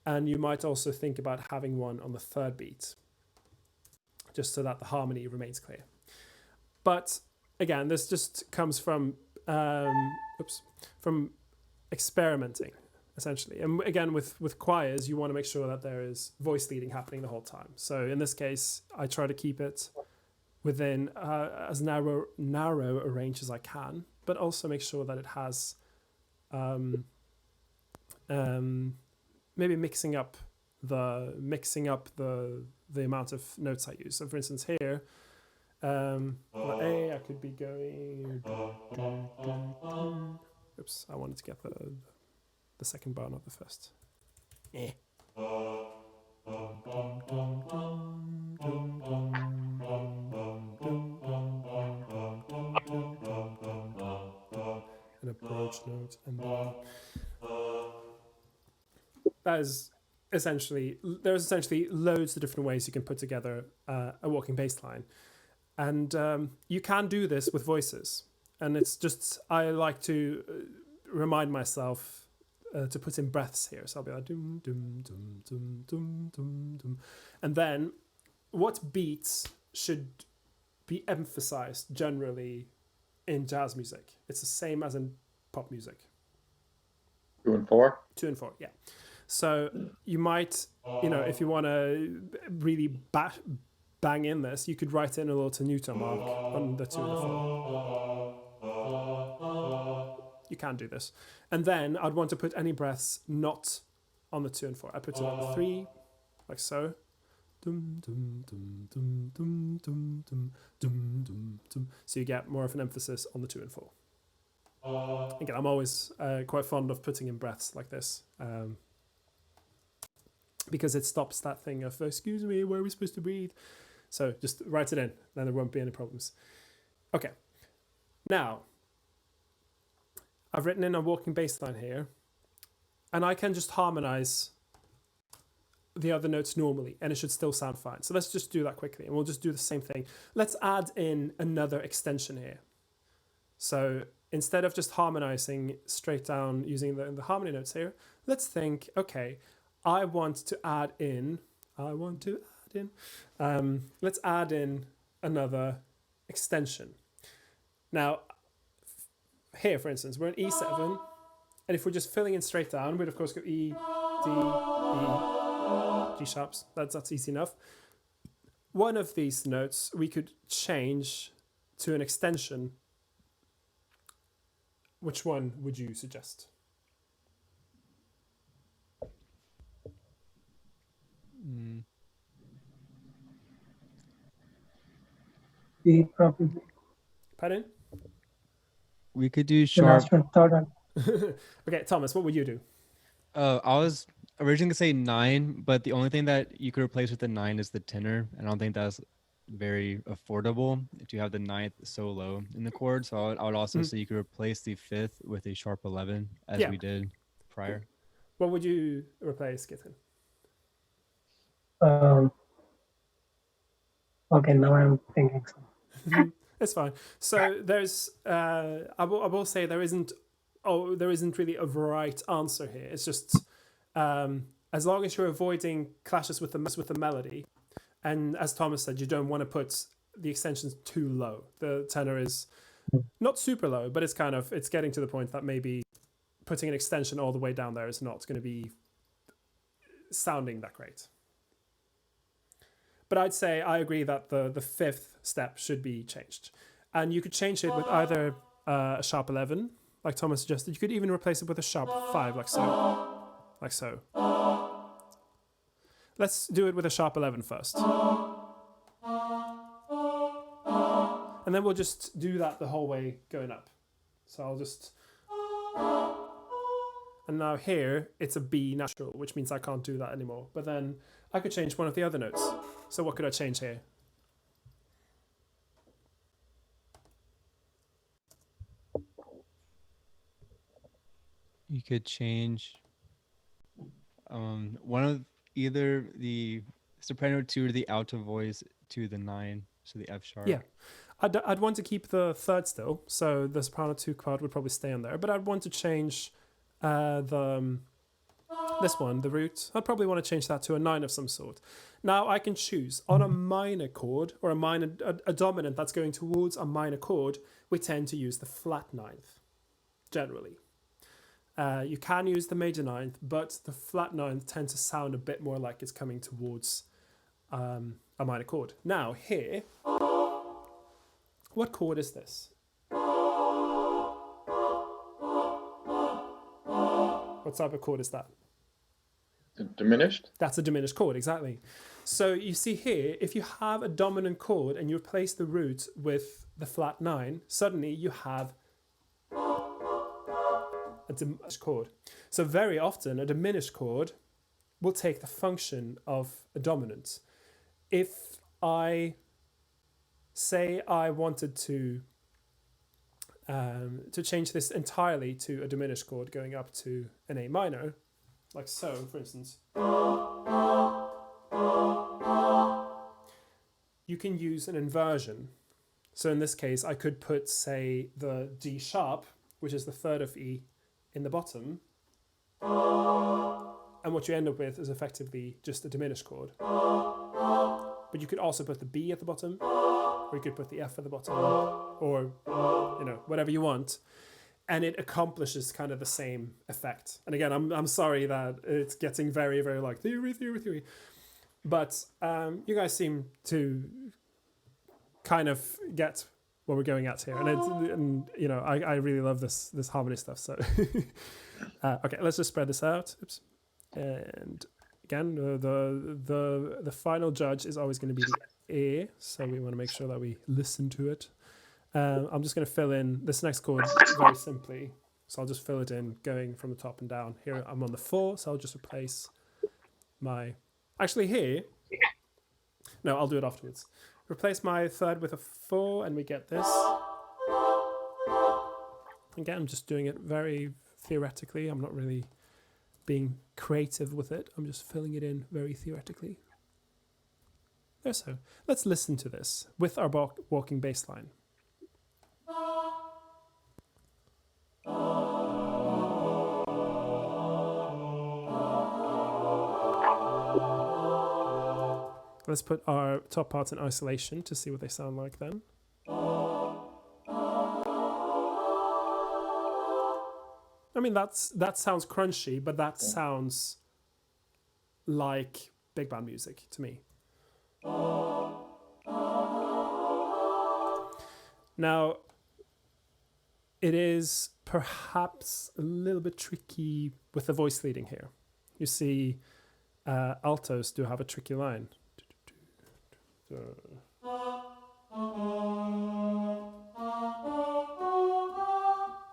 A: and you might also think about having one on the third beat, just so that the harmony remains clear. But again, this just comes from experimenting, essentially. And again, with choirs, you want to make sure that there is voice leading happening the whole time. So in this case, I try to keep it within as narrow a range as I can, but also make sure that it has maybe mixing up the amount of notes I use. So for instance, here, on the A, I could be going. Oops, I wanted to get the second bar, not the first. Eh. An approach note, and then there's essentially loads of different ways you can put together a walking bass line, and you can do this with voices. And it's just, I like to remind myself to put in breaths here. So I'll be like, dum, dum, dum, dum, dum, dum, dum. And then what beats should be emphasized generally in jazz music? It's the same as in pop music.
C: 2 and 4?
A: 2 and 4, yeah. So you might, if you want to really bang in this, you could write in a little tenuto mark on the 2 and the 4. You can do this. And then I'd want to put any breaths not on the 2 and 4. I put it on the 3, like so. Dum, dum, dum, dum, dum, dum, dum, dum, dum, dum. So you get more of an emphasis on the 2 and 4. Again, I'm always quite fond of putting in breaths like this, because it stops that thing of, excuse me, where are we supposed to breathe? So just write it in, then there won't be any problems. Okay, now, I've written in a walking bass line here, and I can just harmonize the other notes normally, and it should still sound fine. So let's just do that quickly, and we'll just do the same thing. Let's add in another extension here. So instead of just harmonizing straight down using the harmony notes here, let's think, okay, I want to add in, let's add in another extension. Now, here, for instance, we're in E7, and if we're just filling in straight down, we'd of course go E, D, E, G sharps. That's easy enough. One of these notes we could change to an extension. Which one would you suggest?
E: D probably.
A: Pardon?
D: We could do
E: The
D: sharp.
E: last one, third one.
A: Okay, Thomas, what would you do?
D: I was originally gonna say 9, but the only thing that you could replace with the 9 is the tenor, and I don't think that's very affordable to have the 9th so low in the chord. So I would also say you could replace the 5th with a sharp 11, as we did prior.
A: What would you replace, Gittin?
E: Okay, now I'm thinking so.
A: It's fine. So there's, I will say there isn't really a right answer here. It's just as long as you're avoiding clashes with the melody, and as Thomas said, you don't want to put the extensions too low. The tenor is not super low, but it's getting to the point that maybe putting an extension all the way down there is not going to be sounding that great. But I'd say I agree that the 5th step should be changed. And you could change it with either a sharp 11, like Thomas suggested. You could even replace it with a sharp 5, like so. Like so. Let's do it with a sharp 11 first. And then we'll just do that the whole way going up. So I'll just... And now here, it's a B natural, which means I can't do that anymore. But then I could change one of the other notes. So what could I change here?
D: You could change one of either the soprano 2 or the alto voice to the 9, so the F sharp.
A: Yeah, I'd want to keep the 3rd still, so the soprano 2 chord would probably stay on there. But I'd want to change this one, the root. I'd probably want to change that to a 9 of some sort. Now I can choose on a minor chord or a dominant that's going towards a minor chord. We tend to use the flat 9th generally. You can use the major 9th, but the flat 9th tends to sound a bit more like it's coming towards a minor chord. Now here, what chord is this? What type of chord is that?
C: Diminished?
A: That's a diminished chord, exactly. So you see here, if you have a dominant chord and you replace the root with the flat 9, suddenly you have a diminished chord. So very often a diminished chord will take the function of a dominant. If I say I wanted to change this entirely to a diminished chord going up to an A minor, like so, for instance, you can use an inversion. So in this case, I could put, say, the D sharp, which is the 3rd of E, in the bottom, and what you end up with is effectively just a diminished chord. But you could also put the B at the bottom, or you could put the F at the bottom, or whatever you want, and it accomplishes kind of the same effect. And again, I'm sorry that it's getting very, very like theory, but you guys seem to kind of get what we're going at here, and I really love this harmony stuff. So okay, let's just spread this out. Oops. And again, the final judge is always going to be the A, so we want to make sure that we listen to it. I'm just going to fill in this next chord very simply. So I'll just fill it in going from the top and down. Here I'm on the 4, so I'll just replace my... Actually here... No, I'll do it afterwards. Replace my 3rd with a 4 and we get this. Again, I'm just doing it very theoretically. I'm not really being creative with it. I'm just filling it in very theoretically. There, so let's listen to this with our walking bass line. Let's put our top parts in isolation to see what they sound like then. mean, that sounds crunchy, but that sounds like big band music to me. Now, it is perhaps a little bit tricky with the voice leading here. You see, altos do have a tricky line.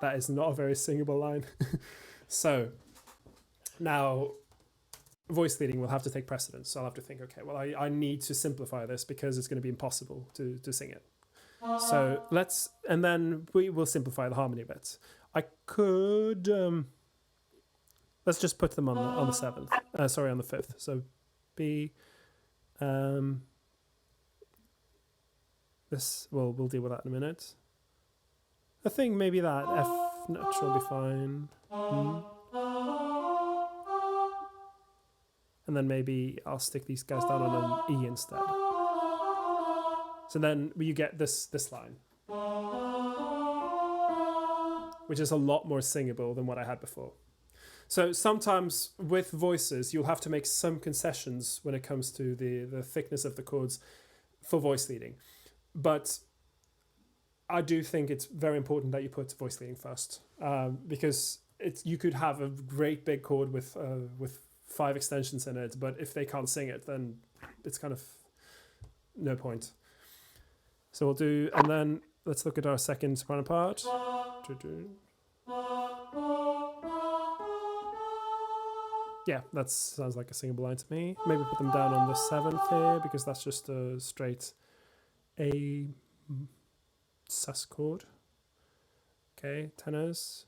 A: That is not a very singable line. So now voice leading will have to take precedence. So I'll have to think, okay, well, I need to simplify this because it's going to be impossible to sing it. So and then we will simplify the harmony bits. I could, let's just put them on the 7th, on the 5th. So B, this, we'll deal with that in a minute. I think maybe that F natural will be fine. And then maybe I'll stick these guys down on an E instead. So then you get this line, which is a lot more singable than what I had before. So sometimes with voices, you'll have to make some concessions when it comes to the thickness of the chords for voice leading. But I do think it's very important that you put voice leading first, because you could have a great big chord with 5 extensions in it, but if they can't sing it, then it's kind of no point. So we'll do, and then let's look at our second soprano part. Yeah, that sounds like a singable line to me. Maybe put them down on the 7th here, because that's just a straight A sus chord. Okay, tenors.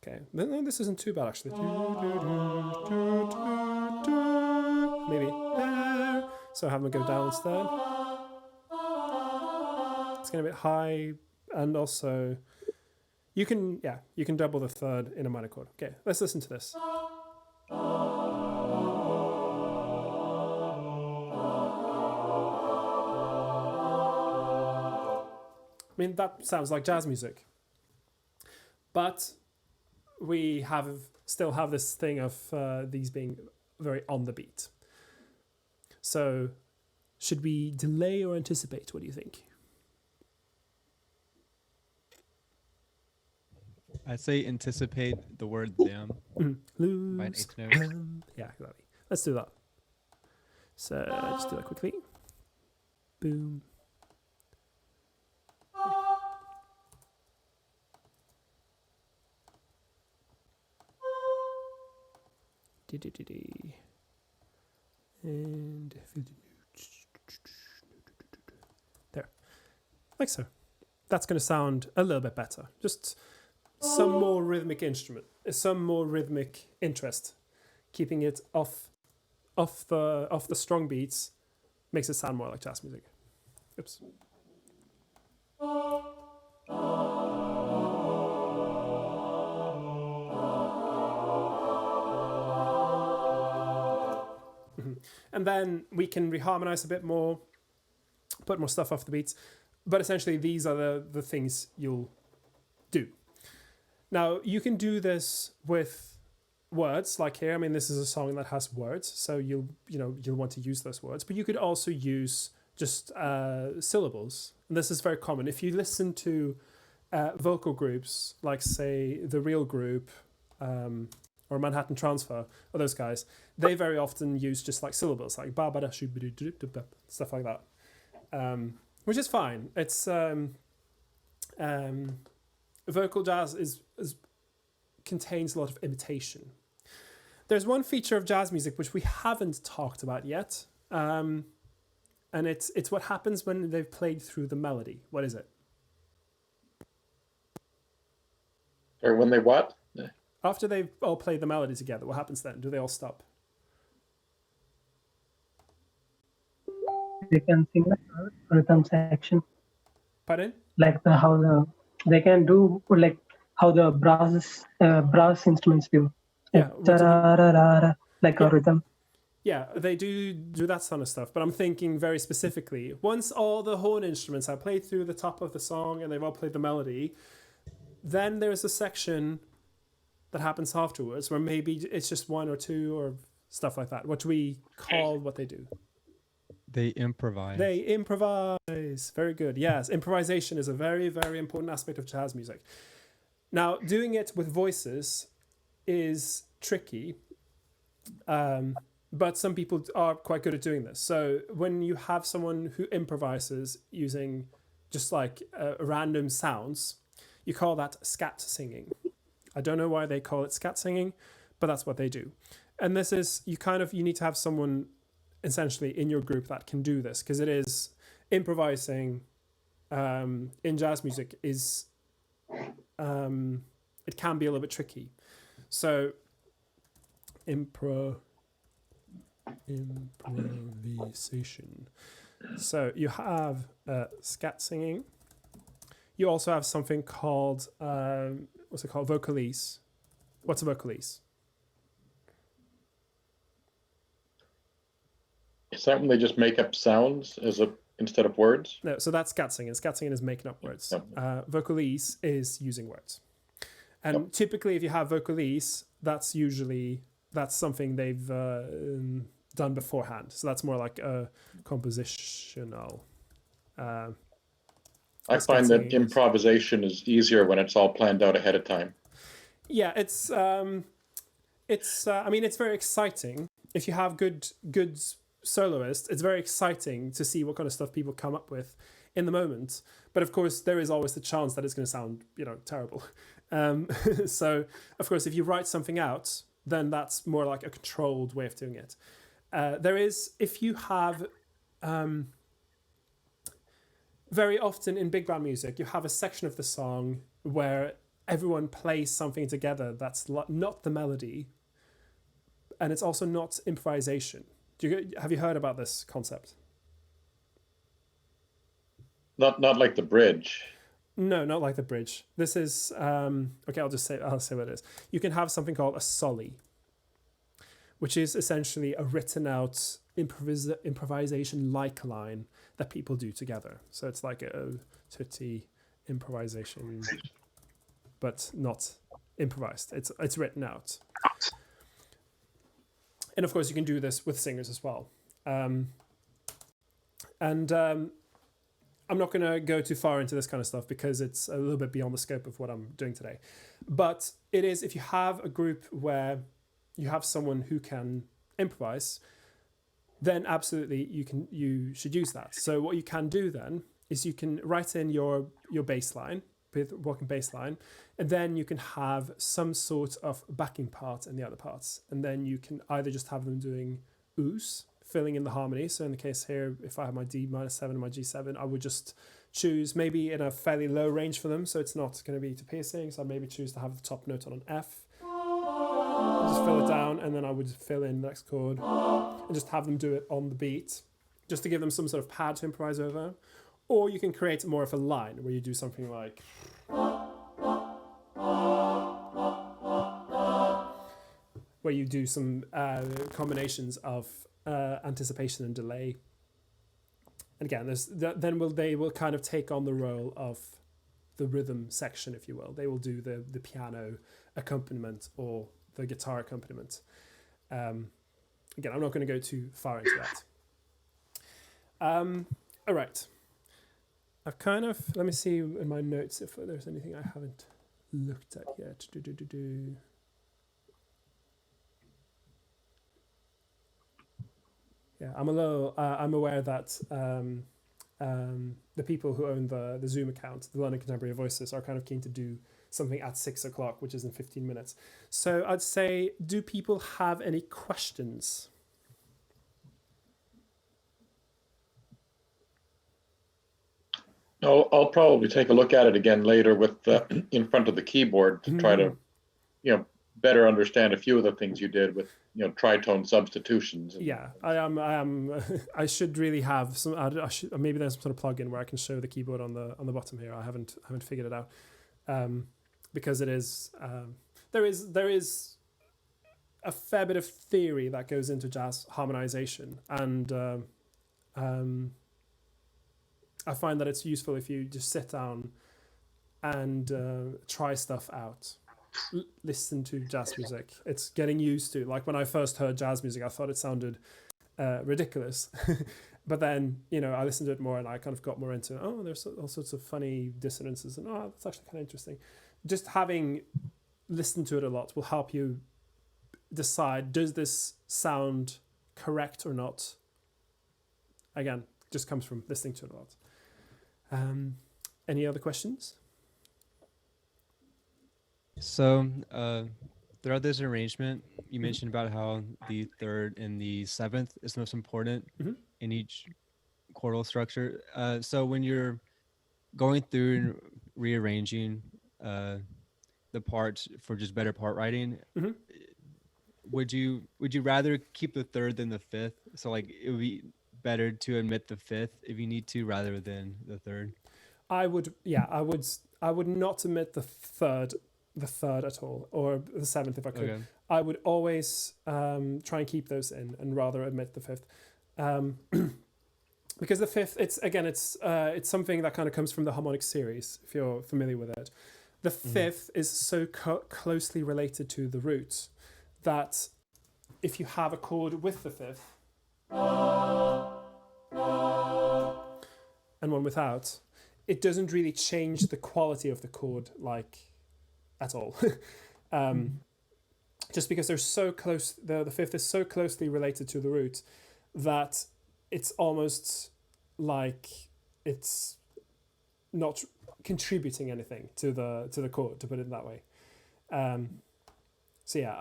A: Okay, then this isn't too bad actually. Maybe there. So have them go down instead. It's getting a bit high, and also you can double the 3rd in a minor chord. Okay, let's listen to this. I mean, that sounds like jazz music. But we still have this thing of these being very on the beat. So should we delay or anticipate? What do you think?
D: I'd say anticipate the word them. By an 8th note.
A: Yeah, exactly. Let's do that. So just do that quickly. Boom. And there, like so. That's going to sound a little bit better. Just some more rhythmic instrument, some more rhythmic interest. Keeping it off the strong beats makes it sound more like jazz music. Oops. And then we can reharmonize a bit more, put more stuff off the beats. But essentially, these are the things you'll do. Now, you can do this with words, like here. I mean, this is a song that has words, so you'll want to use those words. But you could also use just syllables. And this is very common. If you listen to vocal groups, like, say, The Real Group, or Manhattan Transfer, or those guys, they very often use just like syllables, like ba ba da shu ba do stuff like that, which is fine. It's vocal jazz contains a lot of imitation. There's one feature of jazz music which we haven't talked about yet, and it's what happens when they've played through the melody. What is it?
C: Or when they what?
A: After they've all played the melody together, what happens then? Do they all stop?
E: They can sing like a rhythm section.
A: Pardon?
E: Like they can do like how the brass instruments do.
A: Yeah.
E: Like a rhythm.
A: Yeah, they do that kind of stuff, but I'm thinking very specifically. Once all the horn instruments have played through the top of the song and they've all played the melody, then there's a section that happens afterwards where maybe it's just one or two or stuff like that, which we call what they do.
D: They improvise.
A: They improvise. Very good. Yes, improvisation is a very, very important aspect of jazz music. Now, doing it with voices is tricky, but some people are quite good at doing this. So when you have someone who improvises using just like random sounds, you call that scat singing. I don't know why they call it scat singing, but that's what they do. And this is, you need to have someone essentially in your group that can do this, because it is improvising in jazz music is it can be a little bit tricky. So improvisation. So you have scat singing. You also have something called what's it called? Vocalise. What's a vocalise?
C: Is that when they just make up sounds instead of words?
A: No, so that's scat singing. Scat singing is making up words.
C: Yep.
A: Vocalise is using words. And
C: Yep.
A: typically, if you have vocalise, that's something they've done beforehand. So that's more like a compositional.
C: I find that improvisation is easier when it's all planned out ahead of time.
A: Yeah, it's I mean, it's very exciting. If you have good soloists, it's very exciting to see what kind of stuff people come up with in the moment. But of course, there is always the chance that it's going to sound, terrible. So, of course, if you write something out, then that's more like a controlled way of doing it. If you have, very often in big band music, you have a section of the song where everyone plays something together that's not the melody, and it's also not improvisation. Have you heard about this concept?
C: Not like the bridge.
A: No, not like the bridge. This is okay. I'll say what it is. You can have something called a soli, which is essentially a written out improvisation like line that people do together. So it's like a tutti improvisation, but not improvised. It's written out. And of course, you can do this with singers as well. I'm not going to go too far into this kind of stuff because it's a little bit beyond the scope of what I'm doing today. But it is, if you have a group where you have someone who can improvise, then absolutely you should use that. So what you can do then is you can write in your bass line, walking bass line, and then you can have some sort of backing part in the other parts. And then you can either just have them doing oohs, filling in the harmony. So in the case here, if I have my D-7 and my G7, I would just choose maybe in a fairly low range for them. So it's not going to be to piercing. So I'd maybe choose to have the top note on an F. Just fill it down, and then I would fill in the next chord and just have them do it on the beat, just to give them some sort of pad to improvise over. Or you can create more of a line where you do something like... where you do some combinations of anticipation and delay. And again, they will kind of take on the role of the rhythm section, if you will. They will do the piano accompaniment or the guitar accompaniment. Again, I'm not going to go too far into that. All right. Let me see in my notes if there's anything I haven't looked at yet. Yeah, I'm aware that the people who own the Zoom account, the London Contemporary Voices, are kind of keen to do something at 6 o'clock, which is in 15 minutes. So I'd say, do people have any questions?
C: No, I'll probably take a look at it again later with in front of the keyboard to try to, better understand a few of the things you did with, tritone substitutions.
A: Yeah, I am. I should really have some. Maybe there's some sort of plugin where I can show the keyboard on the bottom here. I haven't figured it out, because it is there is a fair bit of theory that goes into jazz harmonization, and I find that it's useful if you just sit down and try stuff out. Listen to jazz music. It's getting used to. Like when I first heard jazz music, I thought it sounded ridiculous. But then, I listened to it more and I kind of got more into, there's all sorts of funny dissonances and, that's actually kind of interesting. Just having listened to it a lot will help you decide, does this sound correct or not? Again, just comes from listening to it a lot. Any other questions?
D: So throughout this arrangement, you mentioned about how the third and the seventh is most important in each chordal structure. So when you're going through and rearranging the parts for just better part writing, would you rather keep the third than the fifth? So like it would be better to omit the fifth if you need to rather than the third?
A: I would not omit the third at all, or the seventh if I could. Okay. I would always try and keep those in and rather omit the fifth. Because the fifth, it's something that kind of comes from the harmonic series, if you're familiar with it. The fifth is so closely related to the root that if you have a chord with the fifth and one without, it doesn't really change the quality of the chord at all. Just because they're so close, the fifth is so closely related to the root that it's almost like it's not contributing anything to the chord, to put it that way. So yeah,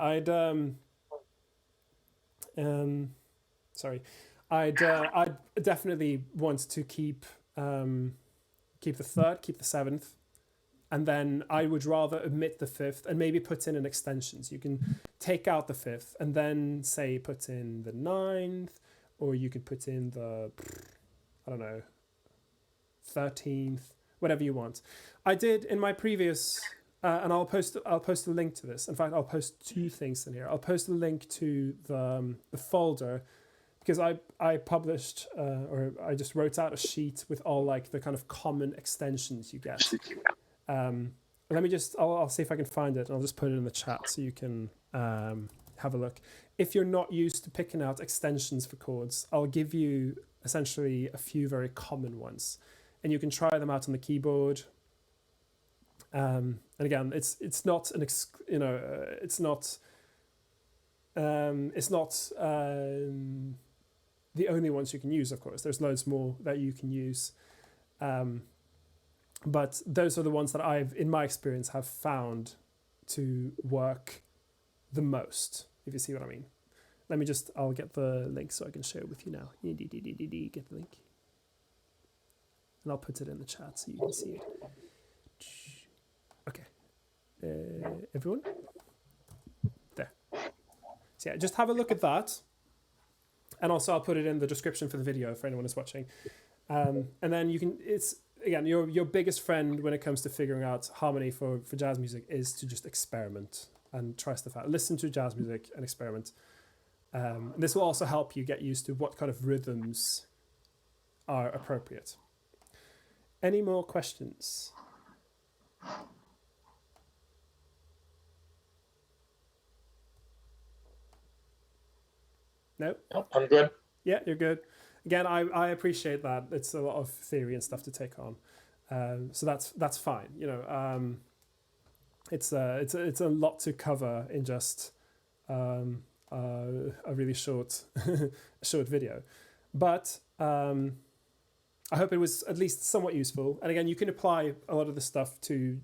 A: I'd definitely want to keep the third, keep the seventh, and then I would rather omit the fifth and maybe put in an extension. So you can take out the fifth and then say put in the ninth, or you could put in the 13th, whatever you want. I did in my previous, and I'll post a link to this. In fact, I'll post two things in here. I'll post a link to the folder, because I published or I just wrote out a sheet with all the kind of common extensions you get. Let me I'll see if I can find it, and I'll just put it in the chat so you can have a look. If you're not used to picking out extensions for chords, I'll give you essentially a few very common ones, and you can try them out on the keyboard. And again, it's not the only ones you can use. Of course, there's loads more that you can use. But those are the ones that I've, in my experience, have found to work the most, if you see what I mean. I'll get the link so I can share it with you now. Get the link. And I'll put it in the chat so you can see it. Okay. Everyone? There. So yeah, just have a look at that. And also I'll put it in the description for the video for anyone who's watching. And then you can, again, your biggest friend when it comes to figuring out harmony for jazz music is to just experiment and try stuff out. Listen to jazz music and experiment. And this will also help you get used to what kind of rhythms are appropriate. Any more questions? No?
C: I'm good.
A: Yeah, you're good. Again, I appreciate that. It's a lot of theory and stuff to take on. So that's fine. It's a lot to cover in just a really short video. But I hope it was at least somewhat useful. And again, you can apply a lot of this stuff to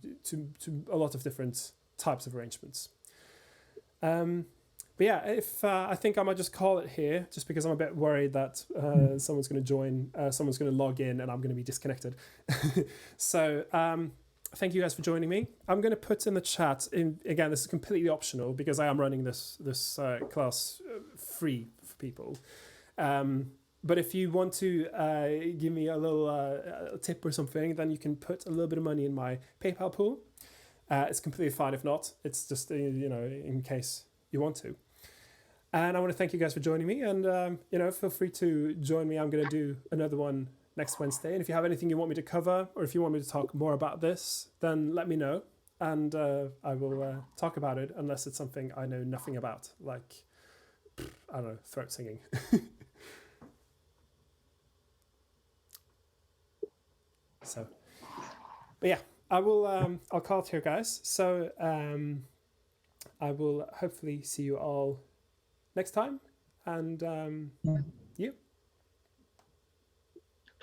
A: a lot of different types of arrangements. But yeah, I think I might just call it here, just because I'm a bit worried that someone's going to join, someone's going to log in, and I'm going to be disconnected. So thank you guys for joining me. I'm going to put in the chat. Again, this is completely optional because I am running this class free for people. But if you want to give me a little tip or something, then you can put a little bit of money in my PayPal pool. It's completely fine if not. It's just in case you want to. And I want to thank you guys for joining me. And, feel free to join me. I'm going to do another one next Wednesday. And if you have anything you want me to cover, or if you want me to talk more about this, then let me know. And I will talk about it, unless it's something I know nothing about, like, I don't know, throat singing. So, but yeah, I'll call it here, guys. So I will hopefully see you all next time. And you.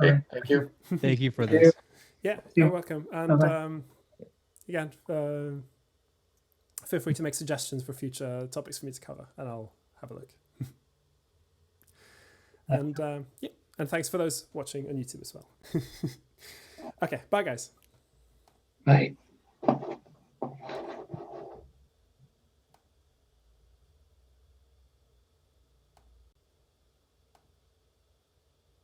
C: Okay, thank you.
D: Thank you for this.
A: Yeah, you're welcome. And again, feel free to make suggestions for future topics for me to cover, and I'll have a look. And and thanks for those watching on YouTube as well. Okay, bye guys.
B: Bye.